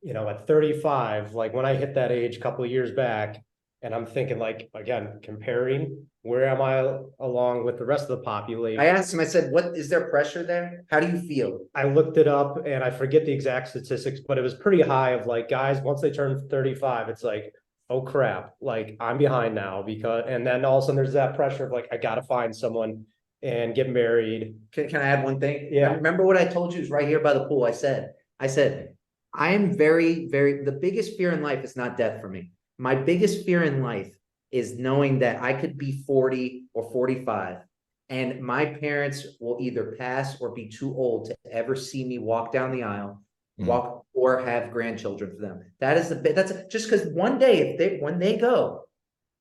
at 35, like when I hit that age a couple of years back, and I'm thinking like, again, comparing, where am I along with the rest of the population? I asked him, I said, what is there pressure there? How do you feel? I looked it up and I forget the exact statistics, but it was pretty high of like guys, once they turn 35, it's like, oh crap, like I'm behind now and then all of a sudden there's that pressure of like, I got to find someone and get married. Can I add one thing? Yeah. Remember what I told you is right here by the pool. I said, I am the biggest fear in life is not death for me. My biggest fear in life is knowing that I could be 40 or 45 and my parents will either pass or be too old to ever see me walk down the aisle, walk or have grandchildren for them. That's just because one day when they go,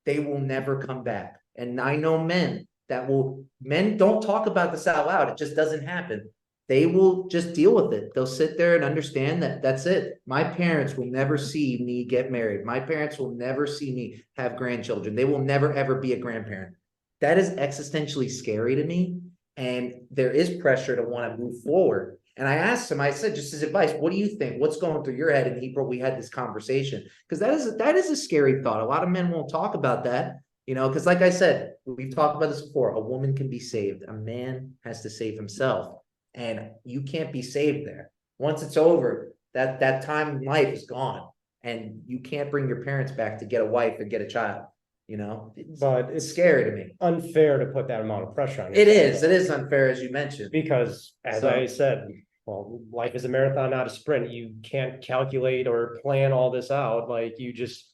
they will never come back. And I know men don't talk about this out loud. It just doesn't happen. They will just deal with it. They'll sit there and understand that that's it. My parents will never see me get married. My parents will never see me have grandchildren. They will never, ever be a grandparent. That is existentially scary to me. And there is pressure to want to move forward. And I asked him, I said, just as advice, what do you think? What's going through your head? And we had this conversation because that is a scary thought. A lot of men won't talk about that, because like I said, we've talked about this before. A woman can be saved. A man has to save himself. And you can't be saved there. Once it's over, that time in life is gone. And you can't bring your parents back to get a wife or get a child. But it's scary to me. Unfair to put that amount of pressure on it is unfair, as you mentioned, because as I said, well, life is a marathon, not a sprint. You can't calculate or plan all this out. Like you just,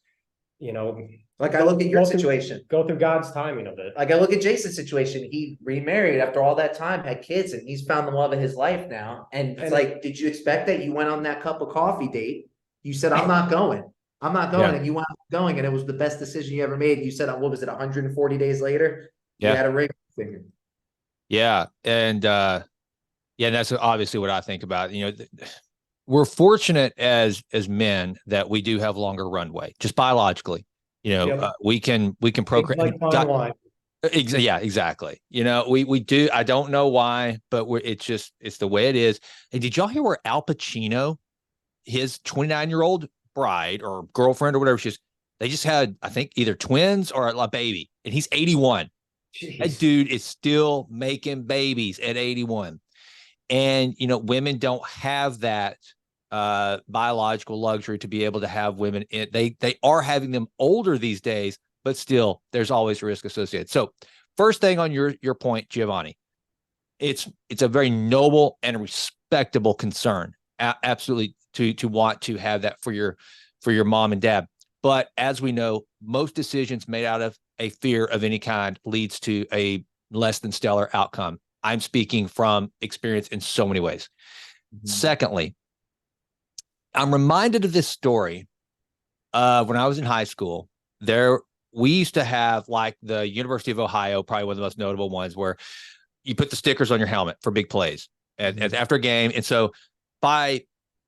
like I look at your situation, go through God's timing of it. Like I look at Jason's situation. He remarried after all that time, had kids, and he's found the love of his life now. And it's like, did you expect that? You went on that cup of coffee date. You said, I'm not going. I'm not going. Yeah. And you wound up going, and it was the best decision you ever made. You said, what was it, 140 days later? Yeah. You had a ring finger. Yeah. And that's obviously what I think about. We're fortunate as men that we do have longer runway, just biologically. We can procreate. Yeah, exactly. We do. I don't know why, but it's the way it is. And did y'all hear where Al Pacino, his 29-year-old bride or girlfriend or whatever they just had, I think, either twins or a baby, and he's 81. Jeez. That dude is still making babies at 81. And, women don't have that biological luxury to be able to have women. They are having them older these days, but still there's always risk associated. So first thing on your point, Giovanni, it's a very noble and respectable concern. Absolutely to want to have that for your mom and dad. But as we know, most decisions made out of a fear of any kind leads to a less than stellar outcome. I'm speaking from experience in so many ways. Mm-hmm. Secondly, I'm reminded of this story when I was in high school. We used to have like the University of Ohio, probably one of the most notable ones, where you put the stickers on your helmet for big plays and after a game. And so by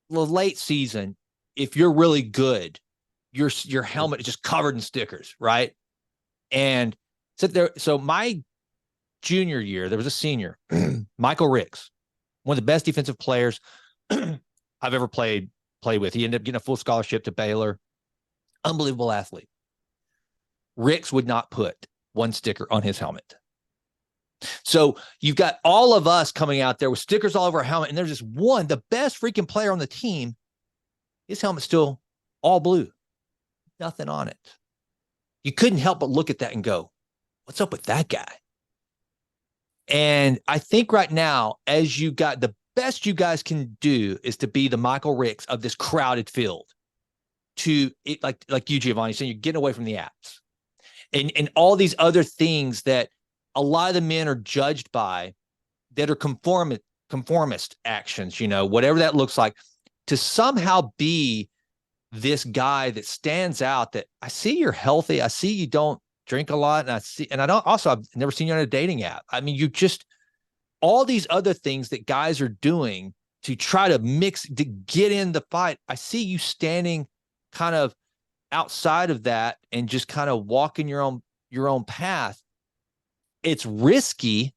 the late season, if you're really good, your helmet is just covered in stickers, right? And so my junior year, there was a senior, Michael Ricks, one of the best defensive players I've ever played with. He ended up getting a full scholarship to Baylor. unbelievable athlete. Ricks would not put one sticker on his helmet. So you've got all of us coming out there with stickers all over our helmet, and there's just one, the best freaking player on the team. His helmet's still all blue, nothing on it. You couldn't help but look at that and go, what's up with that guy? And I think right now, as you got, the best you guys can do is to be the Michael Ricks of this crowded field. To it, like you, Giovanni, saying you're getting away from the apps and all these other things that a lot of the men are judged by, that are conformist actions, you know, whatever that looks like, to somehow be this guy that stands out, that I see you're healthy. I see you don't drink a lot. And I've never seen you on a dating app. I mean, you just, all these other things that guys are doing to try to get in the fight. I see you standing kind of outside of that and just kind of walking your own path. It's risky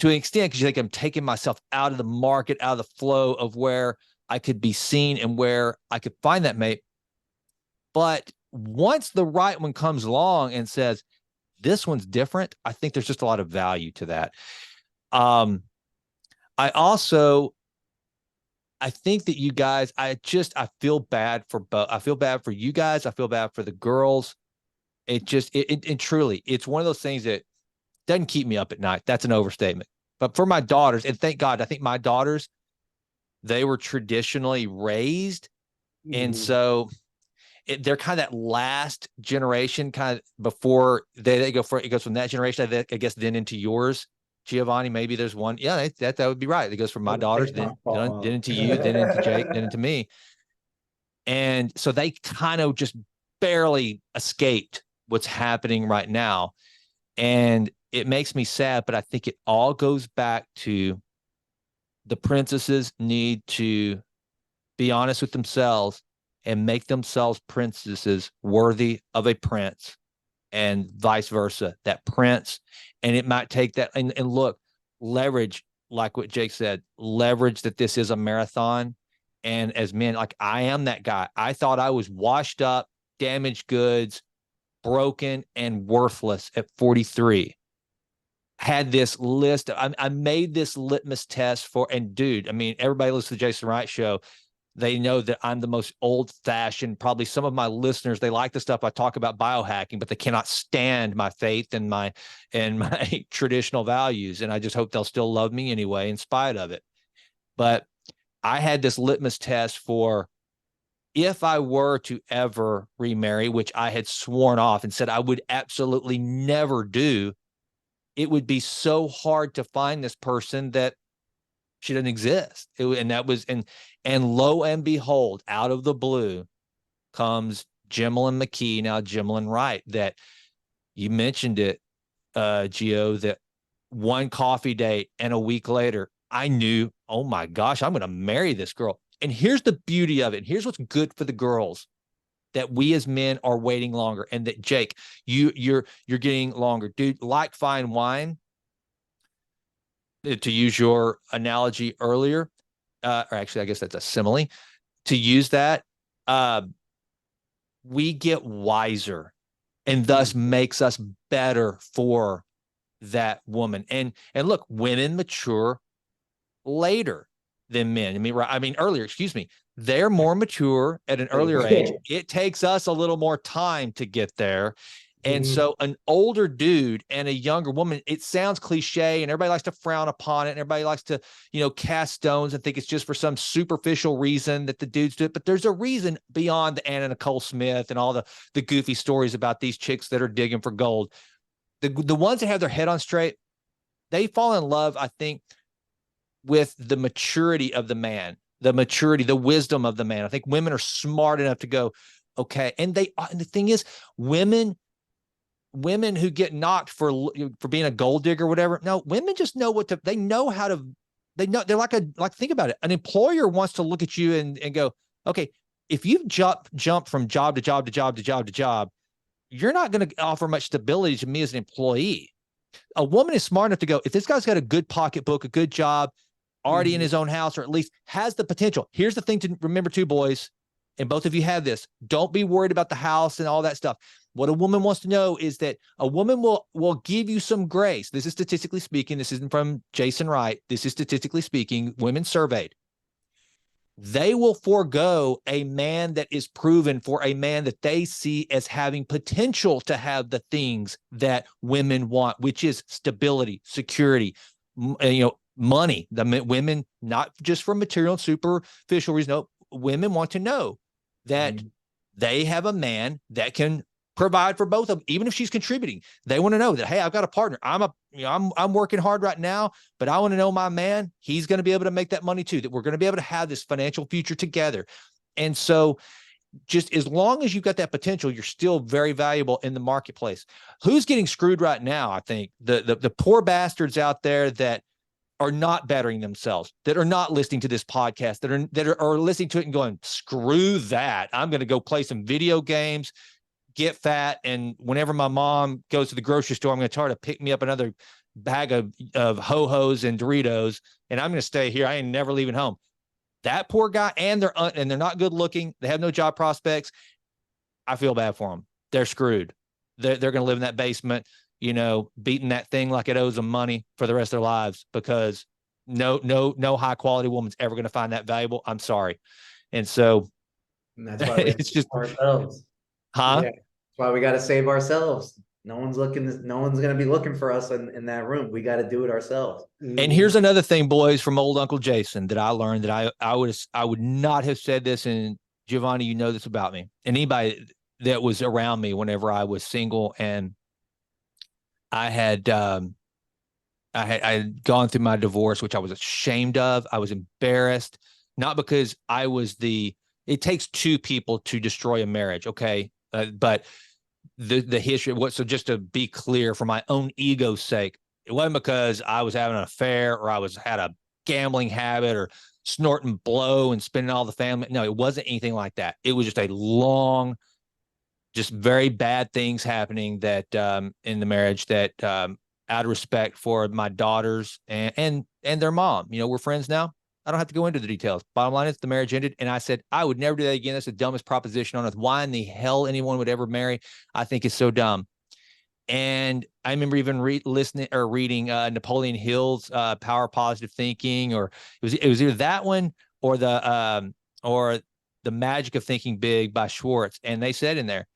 to an extent, because you think I'm taking myself out of the market, out of the flow of where I could be seen and where I could find that mate. But once the right one comes along and says, this one's different, I think there's just a lot of value to that. I think that you guys, I feel bad for both. I feel bad for you guys. I feel bad for the girls. It truly, it's one of those things that doesn't keep me up at night. That's an overstatement. But for my daughters, and thank God, I think my daughters, they were traditionally raised. And so they're kind of that last generation, kind of before they go for it. It goes from that generation, I guess, then into yours, Giovanni. Maybe there's one. Yeah, that would be right. It goes from my daughters, then into you, then into Jake, then into me. And so they kind of just barely escaped what's happening right now. And it makes me sad, but I think it all goes back to the princesses need to be honest with themselves and make themselves princesses worthy of a prince, and vice versa. That prince, and it might take that, and look, leverage, like what Jake said, leverage that this is a marathon. And as men, like I am that guy. I thought I was washed up, damaged goods, broken, and worthless at 43. Had this list. I made this litmus test for, and dude, I mean, everybody listens to the Jason Wright show. They know that I'm the most old-fashioned. Probably some of my listeners, they like the stuff I talk about biohacking, but they cannot stand my faith and my traditional values. And I just hope they'll still love me anyway, in spite of it. But I had this litmus test for, if I were to ever remarry, which I had sworn off and said I would absolutely never do, it would be so hard to find this person that she doesn't exist. And lo and behold, out of the blue comes Jimlyn McKee, now Jimlyn Wright, that you mentioned it, Gio, that one coffee date and a week later, I knew, oh my gosh, I'm going to marry this girl. And here's the beauty of it. Here's what's good for the girls, that we as men are waiting longer, and that Jake, you're getting longer, dude. Like fine wine, to use your analogy earlier, or actually, I guess that's a simile. To use that, we get wiser, and thus makes us better for that woman. And look, women mature later than men. Earlier, excuse me. They're more mature at an earlier age. It takes us a little more time to get there. And so an older dude and a younger woman, it sounds cliche and everybody likes to frown upon it. And everybody likes to, cast stones and think it's just for some superficial reason that the dudes do it. But there's a reason beyond the Anna Nicole Smith and all the goofy stories about these chicks that are digging for gold. The ones that have their head on straight, they fall in love, I think, with the maturity of the man, the wisdom of the man. I think women are smart enough to go, okay. And the thing is, women who get knocked for being a gold digger or whatever. No, women just know they're think about it. An employer wants to look at you and go, okay, if you jump from job to job to job to job to job, you're not going to offer much stability to me as an employee. A woman is smart enough to go, if this guy's got a good pocketbook, a good job, already in his own house, or at least has the potential. Here's the thing to remember too, boys. and both of you have this, don't be worried about the house and all that stuff. What a woman wants to know is that a woman will give you some grace. This is statistically speaking. This isn't from Jason Wright. This is statistically speaking, women surveyed. They will forego a man that is proven for a man that they see as having potential to have the things that women want, which is stability, security, money. The women, not just for material and superficial reasons. No, women want to know that they have a man that can provide for both of them, even if she's contributing. They want to know that, hey, I've got a partner. I'm working hard right now, but I want to know my man, he's going to be able to make that money too, that we're going to be able to have this financial future together. And so just as long as you've got that potential, you're still very valuable in the marketplace. Who's getting screwed right now? I think the poor bastards out there that are not bettering themselves, that are not listening to this podcast, that are listening to it and going, screw that. I'm going to go play some video games, get fat, and whenever my mom goes to the grocery store, I'm going to tell her to pick me up another bag of Ho-Hos and Doritos, and I'm going to stay here. I ain't never leaving home. That poor guy, and they're not good looking. They have no job prospects. I feel bad for them. They're screwed. They're going to live in that basement, beating that thing like it owes them money for the rest of their lives, because no high quality woman's ever going to find that valuable. I'm sorry. And so that's why it's just ourselves. Huh? Yeah. That's why we got to save ourselves. No one's going to be looking for us in that room. We got to do it ourselves. And here's another thing, boys, from old Uncle Jason that I learned, that I would not have said this. And Giovanni, you know this about me, and anybody that was around me whenever I was single, and I had gone through my divorce, which I was ashamed of. I was embarrassed, not because it takes two people to destroy a marriage. Okay. But the history of so just to be clear, for my own ego's sake, it wasn't because I was having an affair or had a gambling habit or snorting blow and spending all the family. No, it wasn't anything like that. It was just a long, just very bad things happening that in the marriage, that out of respect for my daughters and their mom, we're friends now. I don't have to go into the details. Bottom line is the marriage ended, and I said I would never do that again. That's the dumbest proposition on earth. Why in the hell anyone would ever marry, I think, is so dumb. And I remember even reading Napoleon Hill's Power of Positive Thinking, or it was either that one or the Magic of Thinking Big by Schwartz, and they said in there,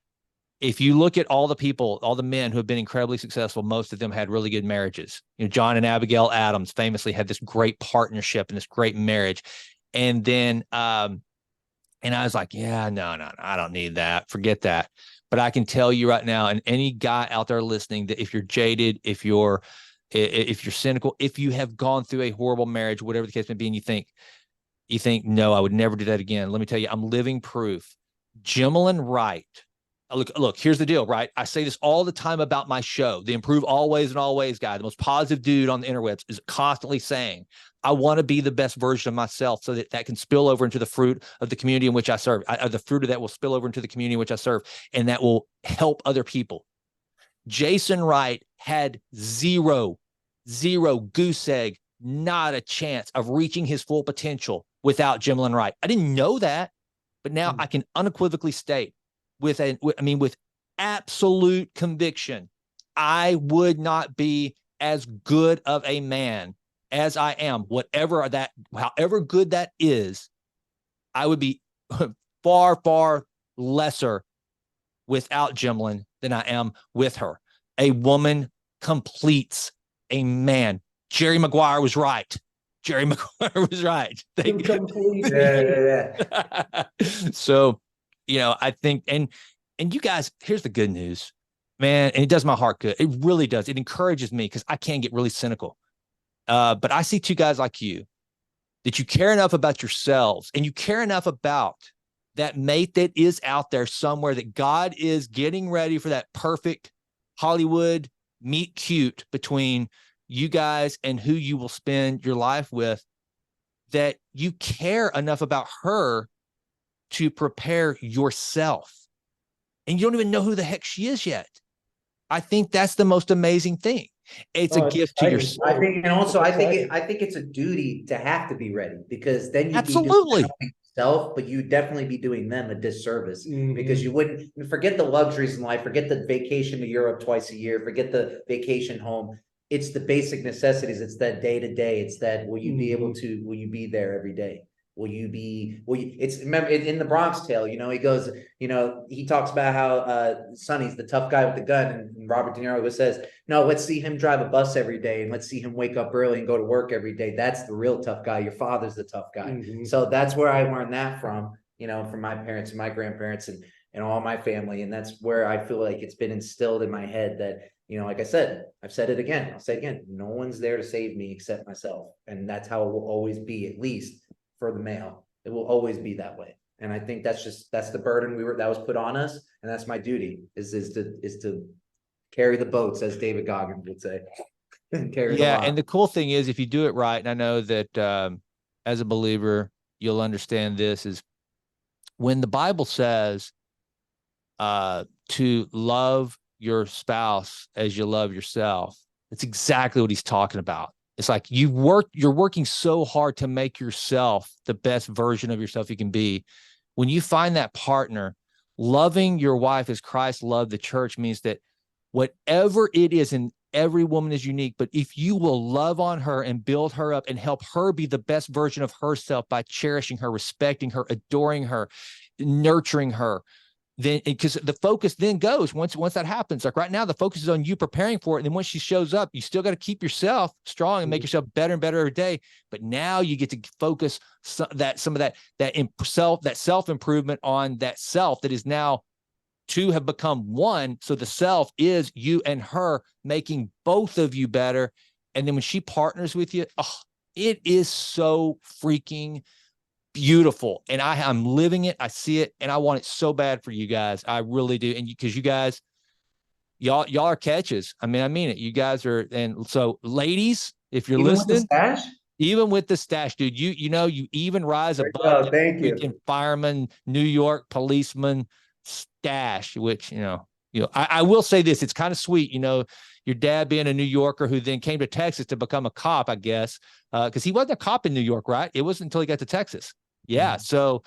if you look at all the men who have been incredibly successful, most of them had really good marriages. John and Abigail Adams famously had this great partnership and this great marriage. And then, and I was like, yeah, no, I don't need that. Forget that. But I can tell you right now, and any guy out there listening, that if you're jaded, if you're cynical, if you have gone through a horrible marriage, whatever the case may be, and you think, no, I would never do that again. Let me tell you, I'm living proof. Gimelin Wright. Look, here's the deal, right? I say this all the time about my show. The Improve Always and Always guy, the most positive dude on the interwebs, is constantly saying, I want to be the best version of myself so that can spill over into the fruit of the community in which I serve. The fruit of that will spill over into the community in which I serve, and that will help other people. Jason Wright had zero goose egg, not a chance of reaching his full potential without Gimelin Wright. I didn't know that, but now I can unequivocally state, with absolute conviction, I would not be as good of a man as I am, however good that is. I would be far, far lesser without Gimelin than I am with her. A woman completes a man. Jerry Maguire was right. Yeah. So, I think, and you guys, here's the good news, man, and it does my heart good. It really does. It encourages me, because I can get really cynical. But I see two guys like you, that you care enough about yourselves, and you care enough about that mate that is out there somewhere, that God is getting ready for that perfect Hollywood meet cute between you guys and who you will spend your life with, that you care enough about her to prepare yourself. And you don't even know who the heck she is yet. I think that's the most amazing thing. It's a gift to yourself. I think it's a duty to have to be ready, because then you absolutely. keep yourself, but you'd definitely be doing them a disservice Mhm. because you wouldn't forget the luxuries in life, forget the vacation to Europe twice a year, forget the vacation home. It's the basic necessities. It's that day to day. It's that will you be able to, will you be there every day? Will you be, it's, remember in the Bronx Tale, you know, he goes, you know, he talks about how Sonny's the tough guy with the gun, and Robert De Niro always says, no, let's see him drive a bus every day, and let's see him wake up early and go to work every day. That's the real tough guy. Your father's the tough guy. Mhm. So that's where I learned that from, you know, from my parents and my grandparents and all my family. And that's where I feel like it's been instilled in my head that, you know, like I said, I've said it again, I'll say it again, no one's there to save me except myself. And that's how it will always be, at least for the male. It will always be that way. And I think that's the burden that was put on us. And that's my duty is to carry the boats, as David Goggins would say. Carry the lot. And the cool thing is, if you do it right, and I know that as a believer, you'll understand this, is when the Bible says to love your spouse as you love yourself, it's exactly what he's talking about. It's like you're working so hard to make yourself the best version of yourself you can be. When you find that partner, loving your wife as Christ loved the church means that whatever it is, and every woman is unique, but if you will love on her and build her up and help her be the best version of herself by cherishing her, respecting her, adoring her, nurturing her, then, because the focus then goes, once that happens, like right now, the focus is on you preparing for it. And then when she shows up, you still got to keep yourself strong and make yourself better and better every day. But now you get to focus some of that self-improvement on that self that is now two have become one. So the self is you and her, making both of you better. And then when she partners with you, it is so freaking beautiful. And I'm living it. I see it. And I want it so bad for you guys. I really do. And because you guys, y'all are catches. I mean it. You guys are. And so ladies, if you're Even listening, with the stash? even with the stash, dude, you even rise above the thank you. freaking fireman, New York policeman stash, which, I will say this, it's kind of sweet, your dad being a New Yorker who then came to Texas to become a cop, I guess, because he wasn't a cop in New York, right? It wasn't until he got to Texas. Yeah. Mm-hmm. So,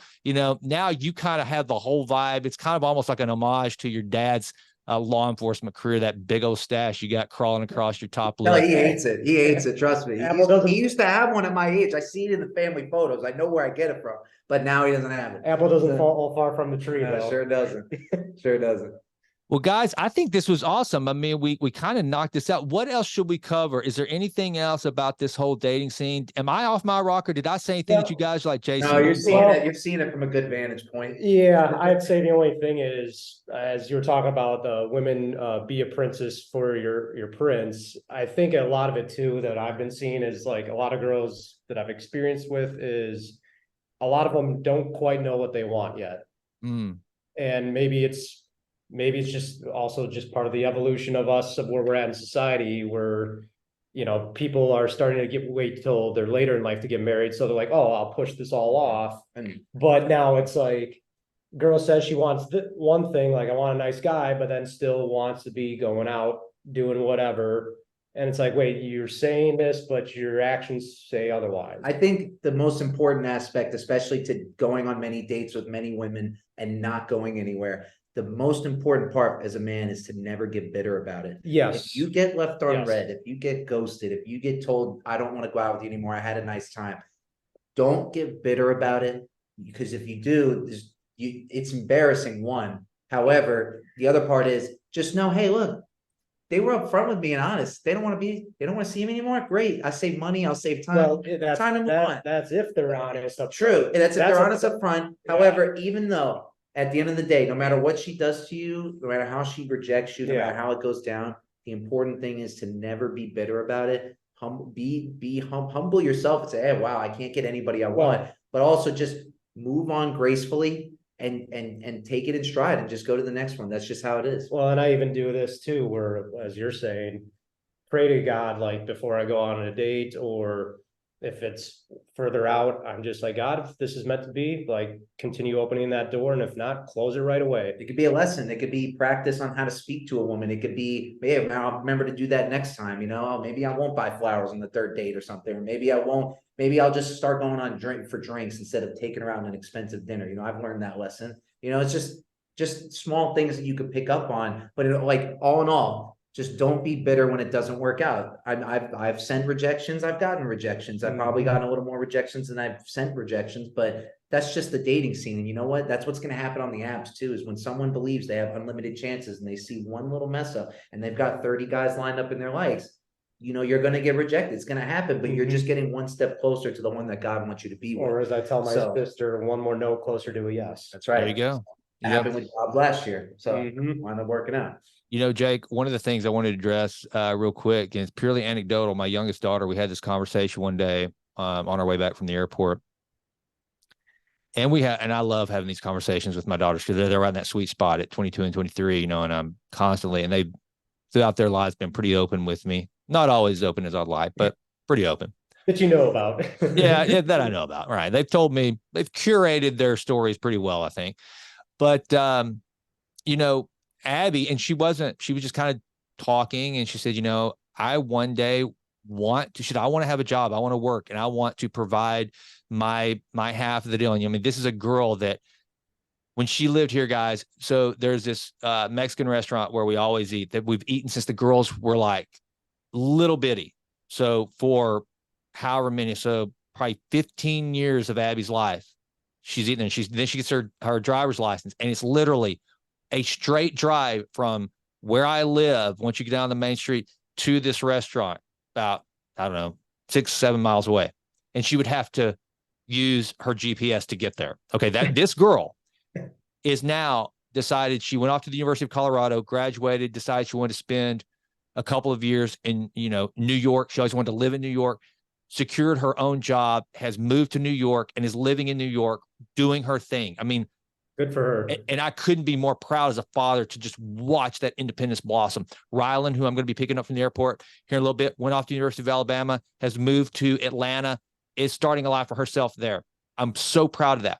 now you kind of have the whole vibe. It's kind of almost like an homage to your dad's law enforcement career, that big old stash you got crawling across your top lip. No, he hates it. He hates it. Trust me. He used to have one at my age. I see it in the family photos. I know where I get it from, but now he doesn't have it. Apple doesn't fall far from the tree, though. Sure doesn't. Sure doesn't. Well, guys, I think this was awesome. I mean, we kind of knocked this out. What else should we cover? Is there anything else about this whole dating scene? Am I off my rocker? Did I say anything that you guys like, Jason? No, you're seeing it. You're seeing it from a good vantage point. Yeah, I'd say the only thing is, as you were talking about the women, be a princess for your prince. I think a lot of it too that I've been seeing is like a lot of girls that I've experienced with is a lot of them don't quite know what they want yet. Mm. And maybe it's just also just part of the evolution of us, of where we're at in society, where, people are starting to wait till they're later in life to get married. So they're like, oh, I'll push this all off. But now it's like, girl says she wants one thing, like I want a nice guy, but then still wants to be going out, doing whatever. And it's like, wait, you're saying this, but your actions say otherwise. I think the most important aspect, especially to going on many dates with many women and not going anywhere, the most important part as a man is to never get bitter about it. Yes. If you get left on red, if you get ghosted, if you get told, I don't want to go out with you anymore, I had a nice time, don't get bitter about it, because if you do, it's embarrassing, one. However, the other part is just know, hey, look, they were upfront with me and honest. They don't want to see me anymore. Great. I save money. I'll save time. Well, time to move on. That's if they're honest. True. That's if they're honest up front. Yeah. However, even though at the end of the day, no matter what she does to you, no matter how she rejects you, no matter how it goes down, the important thing is to never be bitter about it. Humble yourself and say, hey, wow, I can't get anybody I want. But also just move on gracefully and take it in stride and just go to the next one. That's just how it is. Well, and I even do this too, where, as you're saying, pray to God, like before I go on a date, or If it's further out, I'm just like, God, if this is meant to be, like, continue opening that door. And if not, close it right away. It could be a lesson. It could be practice on how to speak to a woman. It could be, hey, I'll remember to do that next time. You know, maybe I won't buy flowers on the third date or something. Or maybe I won't. Maybe I'll just start going on drinks instead of taking her out on an expensive dinner. You know, I've learned that lesson. You know, it's just small things that you could pick up on. But like all in all, just don't be bitter when it doesn't work out. I've sent rejections. I've gotten rejections. I've probably gotten a little more rejections than I've sent rejections, but that's just the dating scene. And you know what? That's what's going to happen on the apps too, is when someone believes they have unlimited chances and they see one little mess up and they've got 30 guys lined up in their likes, you know, you're going to get rejected. It's going to happen, but you're just getting one step closer to the one that God wants you to be with. Or as I tell my sister, one more no closer to a yes. That's right. There you go. It happened with Bob last year. So wound up working out. You know, Jake, one of the things I wanted to address real quick, and it's purely anecdotal. My youngest daughter, we had this conversation one day on our way back from the airport. And I love having these conversations with my daughters because they're around that sweet spot at 22 and 23, you know, and I'm constantly, and they throughout their lives been pretty open with me. Not always as open as I'd like, but pretty open. That you know about. yeah, that I know about. Right. They've told me, they've curated their stories pretty well, I think. But, you know, Abby, and she was just kind of talking, and she said, you know, I one day I want to have a job. I want to work, and I want to provide my half of the deal. And I mean, this is a girl that when she lived here, guys, so there's this Mexican restaurant where we always eat that we've eaten since the girls were like little bitty. So for however many, so probably 15 years of Abby's life, she's eating, and then she gets her driver's license, and it's literally a straight drive from where I live, once you get down the main street, to this restaurant, about, I don't know, 6-7 miles away. And she would have to use her GPS to get there. Okay, this girl is now decided, she went off to the University of Colorado, graduated, decided she wanted to spend a couple of years in, you know, New York. She always wanted to live in New York, secured her own job, has moved to New York, and is living in New York, doing her thing. I mean, good for her. And I couldn't be more proud as a father to just watch that independence blossom. Rylan, who I'm going to be picking up from the airport here in a little bit, went off to the University of Alabama, has moved to Atlanta, is starting a life for herself there. I'm so proud of that.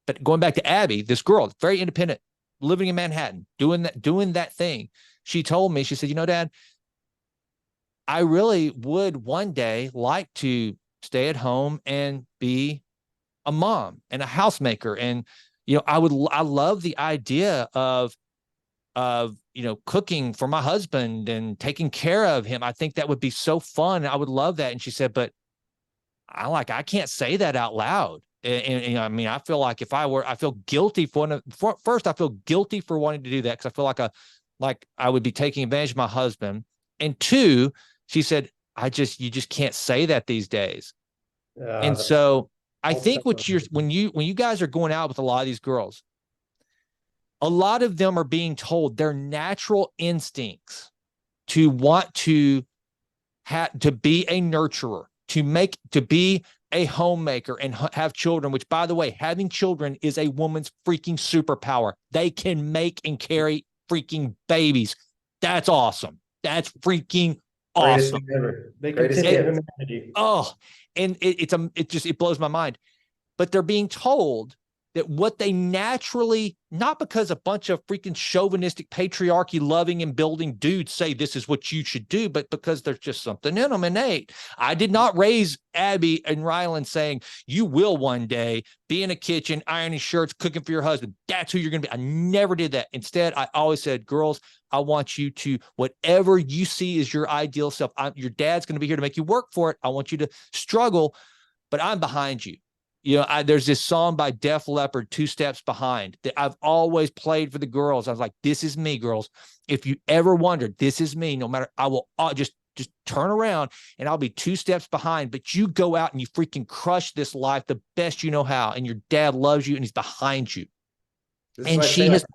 But going back to Abby, this girl, very independent, living in Manhattan, doing that thing. She told me, she said, you know, Dad, I really would one day like to stay at home and be a mom and a housemaker. And, you know, I love the idea of, you know, cooking for my husband and taking care of him. I think that would be so fun. I would love that. And she said, but I can't say that out loud. And I mean, I feel like I feel guilty first, I feel guilty for wanting to do that, because I feel like I would be taking advantage of my husband. And two, she said, you just can't say that these days. And so I think when you guys are going out with a lot of these girls, a lot of them are being told their natural instincts to want to be a nurturer, to be a homemaker and have children, which, by the way, having children is a woman's freaking superpower. They can make and carry freaking babies. That's awesome. That's freaking awesome. They continue humanity. Oh, and it blows my mind. But they're being told that what they naturally, not because a bunch of freaking chauvinistic, patriarchy loving and building dudes say this is what you should do, but because there's just something in them innate. I did not raise Abby and Rylan saying, you will one day be in a kitchen, ironing shirts, cooking for your husband. That's who you're going to be. I never did that. Instead, I always said, girls, I want you to, whatever you see as your ideal self, your dad's going to be here to make you work for it. I want you to struggle, but I'm behind you. You know, there's this song by Def Leppard, Two Steps Behind, that I've always played for the girls. I was like, this is me, girls. If you ever wondered, this is me. No matter, I will just turn around and I'll be 2 steps behind, but you go out and you freaking crush this life the best you know how. And your dad loves you and he's behind you. And she has,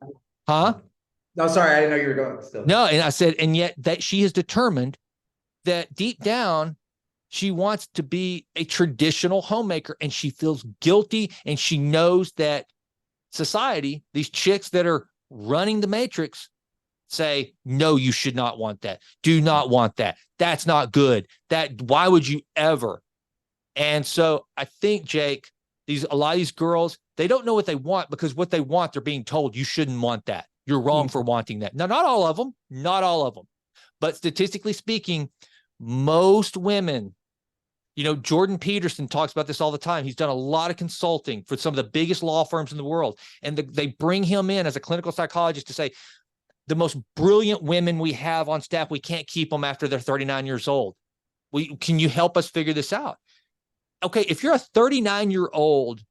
huh? No, sorry. I didn't know you were going still. No. And I said, and yet that she has determined that deep down, she wants to be a traditional homemaker, and she feels guilty, and she knows that society, these chicks that are running the matrix, say, no, you should not want that. Do not want that. That's not good. Why would you ever? And so I think, Jake, a lot of these girls, they don't know what they want, because what they want, they're being told you shouldn't want that. You're wrong for wanting that. Now, not all of them, but statistically speaking, most women, Jordan Peterson talks about this all the time. He's done a lot of consulting for some of the biggest law firms in the world. And they bring him in as a clinical psychologist to say, the most brilliant women we have on staff, we can't keep them after they're 39 years old. Can you help us figure this out? Okay, if you're a 39-year-old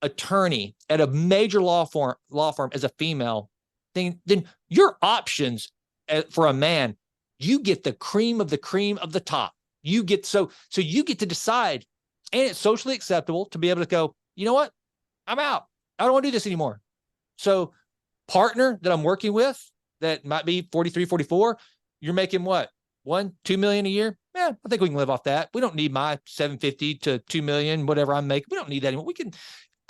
attorney at a major law firm as a female, then your options for a man, you get the cream of the top. You get so you get to decide, and it's socially acceptable to be able to go, you know what? I'm out. I don't want to do this anymore. So partner that I'm working with that might be 43, 44, you're making what? $1-2 million a year? Yeah, I think we can live off that. We don't need my 750 to 2 million, whatever I'm making. We don't need that anymore.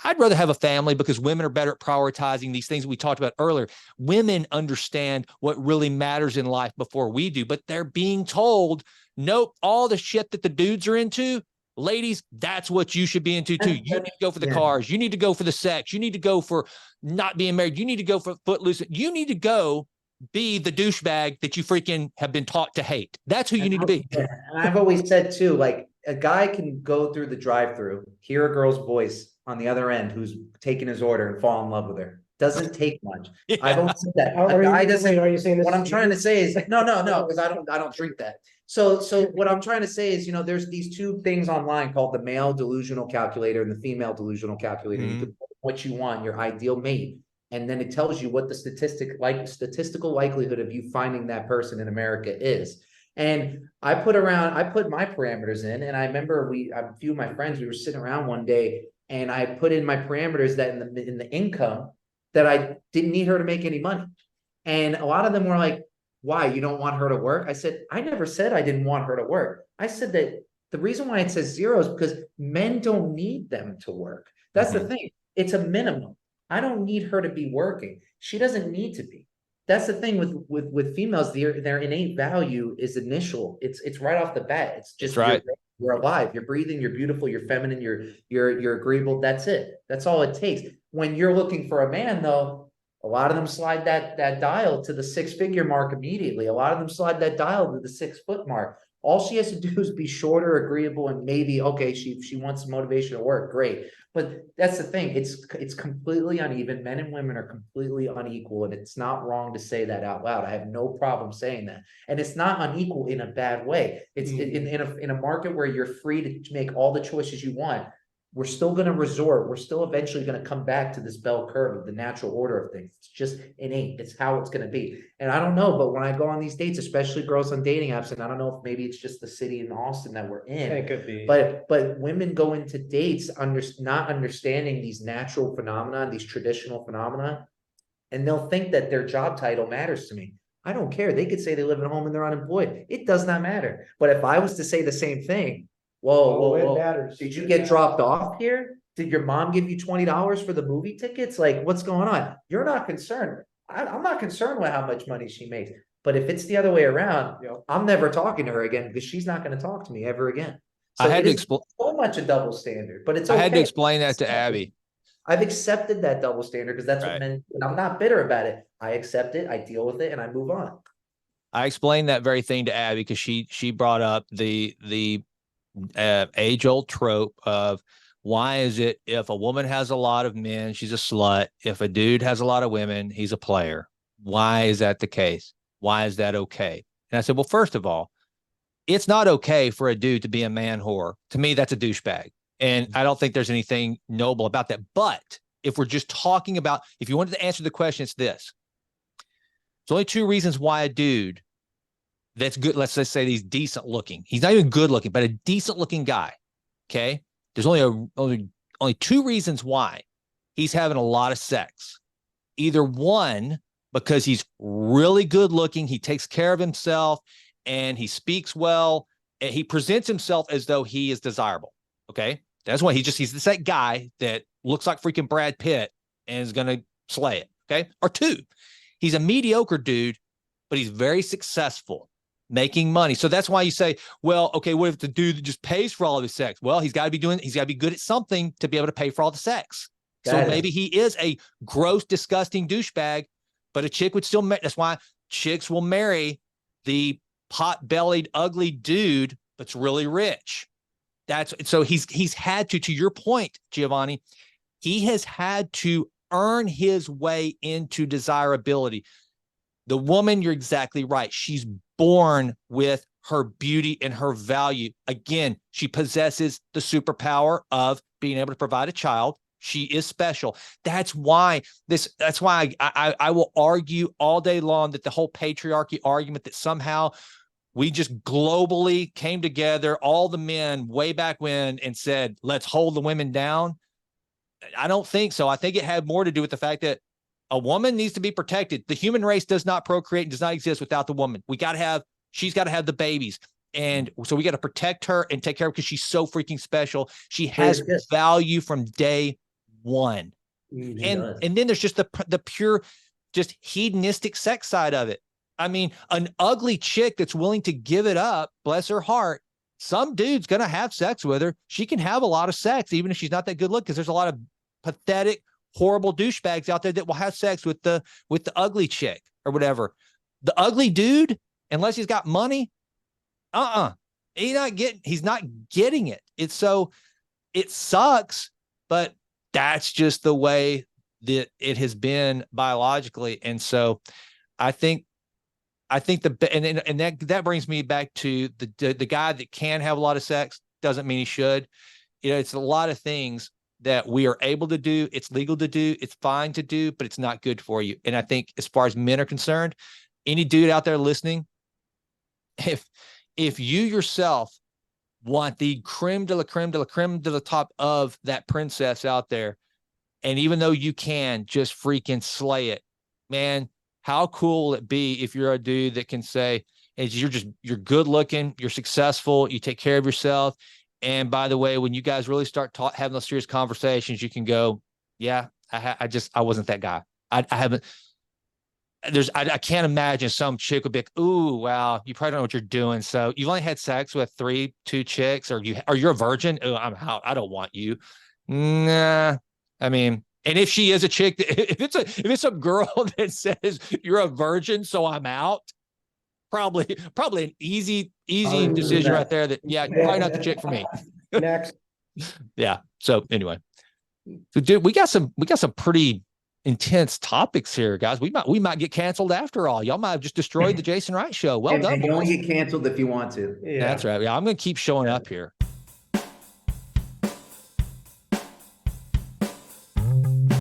I'd rather have a family, because women are better at prioritizing these things we talked about earlier. Women understand what really matters in life before we do, but they're being told, nope, all the shit that the dudes are into, ladies, that's what you should be into too. You need to go for the cars. You need to go for the sex. You need to go for not being married. You need to go for footloose. You need to go be the douchebag that you freaking have been taught to hate. That's who you need to be. And I've always said too, like, a guy can go through the drive-through, hear a girl's voice on the other end who's taking his order, and fall in love with her. Doesn't take much. Yeah. I've always said that. Are you saying this? What I'm trying to say is no, because I don't drink that. So what I'm trying to say is, there's these two things online called the male delusional calculator and the female delusional calculator. You can put what you want, your ideal mate, and then it tells you what the statistical likelihood of you finding that person in America is. And I put my parameters in, and I remember a few of my friends, we were sitting around one day, and I put in my parameters that in the income that I didn't need her to make any money. And a lot of them were like, why, you don't want her to work? I said, I never said I didn't want her to work. I said that the reason why it says 0 is because men don't need them to work. That's the thing. It's a minimum. I don't need her to be working. She doesn't need to be. That's the thing with females, their innate value is initial. It's right off the bat. It's just right. You're alive, you're breathing, you're beautiful, you're feminine, you're agreeable. That's it. That's all it takes. When you're looking for a man, though, a lot of them slide that dial to the 6-figure mark immediately. A lot of them slide that dial to the 6-foot mark. All she has to do is be shorter, agreeable, and maybe, okay, she wants motivation to work. Great. But that's the thing. It's completely uneven. Men and women are completely unequal, and it's not wrong to say that out loud. I have no problem saying that. And it's not unequal in a bad way. It's in a market where you're free to make all the choices you want. We're still eventually going to come back to this bell curve of the natural order of things. It's just innate. It's how it's going to be. And I don't know, but when I go on these dates, especially girls on dating apps, and I don't know if maybe it's just the city in Austin that we're in. It could be. But women go into dates not understanding these natural phenomena, these traditional phenomena, and they'll think that their job title matters to me. I don't care. They could say they live at home and they're unemployed. It does not matter. But if I was to say the same thing, whoa, it matters. Did you get dropped off here? Did your mom give you $20 for the movie tickets? Like, what's going on? You're not concerned. I'm not concerned with how much money she makes. But if it's the other way around, I'm never talking to her again, because she's not going to talk to me ever again. So I had to explain so much a double standard, but it's okay. I had to explain that to Abby. I've accepted that double standard because that's what men, and I'm not bitter about it. I accept it, I deal with it, and I move on. I explained that very thing to Abby because she brought up the age-old trope of, why is it if a woman has a lot of men, she's a slut? If a dude has a lot of women, he's a player. Why is that the case? Why is that okay? And I said, well, first of all, it's not okay for a dude to be a man whore. To me, that's a douchebag. And I don't think there's anything noble about that. But if we're just talking about, if you wanted to answer the question, it's this. There's only 2 reasons why a dude that's good, let's just say he's decent looking. He's not even good looking, but a decent looking guy. Okay. There's only 2 reasons why he's having a lot of sex. Either one, because he's really good looking, he takes care of himself, and he speaks well, and he presents himself as though he is desirable. Okay. That's why he's that guy that looks like freaking Brad Pitt and is going to slay it. Okay. Or 2, he's a mediocre dude, but he's very successful. making money. So that's why you say, well, okay, what if the dude just pays for all of his sex? Well, he's got to be good at something to be able to pay for all the sex. So maybe he is a gross, disgusting douchebag, but a chick would still, that's why chicks will marry the pot-bellied, ugly dude that's really rich. So he's had to your point, Giovanni, he has had to earn his way into desirability. The woman, you're exactly right. She's born with her beauty and her value. Again, she possesses the superpower of being able to provide a child. She is special. That's why I will argue all day long that the whole patriarchy argument that somehow we just globally came together, all the men way back when, and said, let's hold the women down. I don't think so. I think it had more to do with the fact that a woman needs to be protected. The human race does not procreate and does not exist without the woman. She's got to have the babies. And so we got to protect her and take care of her because she's so freaking special. She has value from day one. And then there's just the pure, just hedonistic sex side of it. I mean, an ugly chick that's willing to give it up, bless her heart, some dude's going to have sex with her. She can have a lot of sex, even if she's not that good looking, because there's a lot of pathetic, horrible douchebags out there that will have sex with the ugly chick or whatever. The ugly dude, unless he's got money, he's not getting it. It sucks, but that's just the way that it has been biologically. And so I think that brings me back to the guy that can have a lot of sex doesn't mean he should. It's a lot of things that we are able to do. It's legal to do. It's fine to do, but it's not good for you. And I think as far as men are concerned, any dude out there listening, if you yourself want the creme de la creme de la creme de la top of that princess out there, and even though you can just freaking slay it, man, how cool will it be if you're a dude that can say, you're good looking, you're successful, you take care of yourself. And by the way, when you guys really start having those serious conversations, you can go, yeah, I wasn't that guy. I can't imagine some chick would be like, ooh, wow, you probably don't know what you're doing. So you've only had sex with 2 chicks, or you're a virgin. Oh, I'm out. I don't want you. Nah. I mean, and if she is a chick, if it's a girl that says you're a virgin, so I'm out, probably an easy decision right there. Probably not the chick for me. Next. Yeah. So anyway, so dude, we got some pretty intense topics here, guys. We might get canceled after all. Y'all might have just destroyed the Jason Wright show. Well done. And you only get canceled if you want to. Yeah. That's right. Yeah, I'm gonna keep showing up here.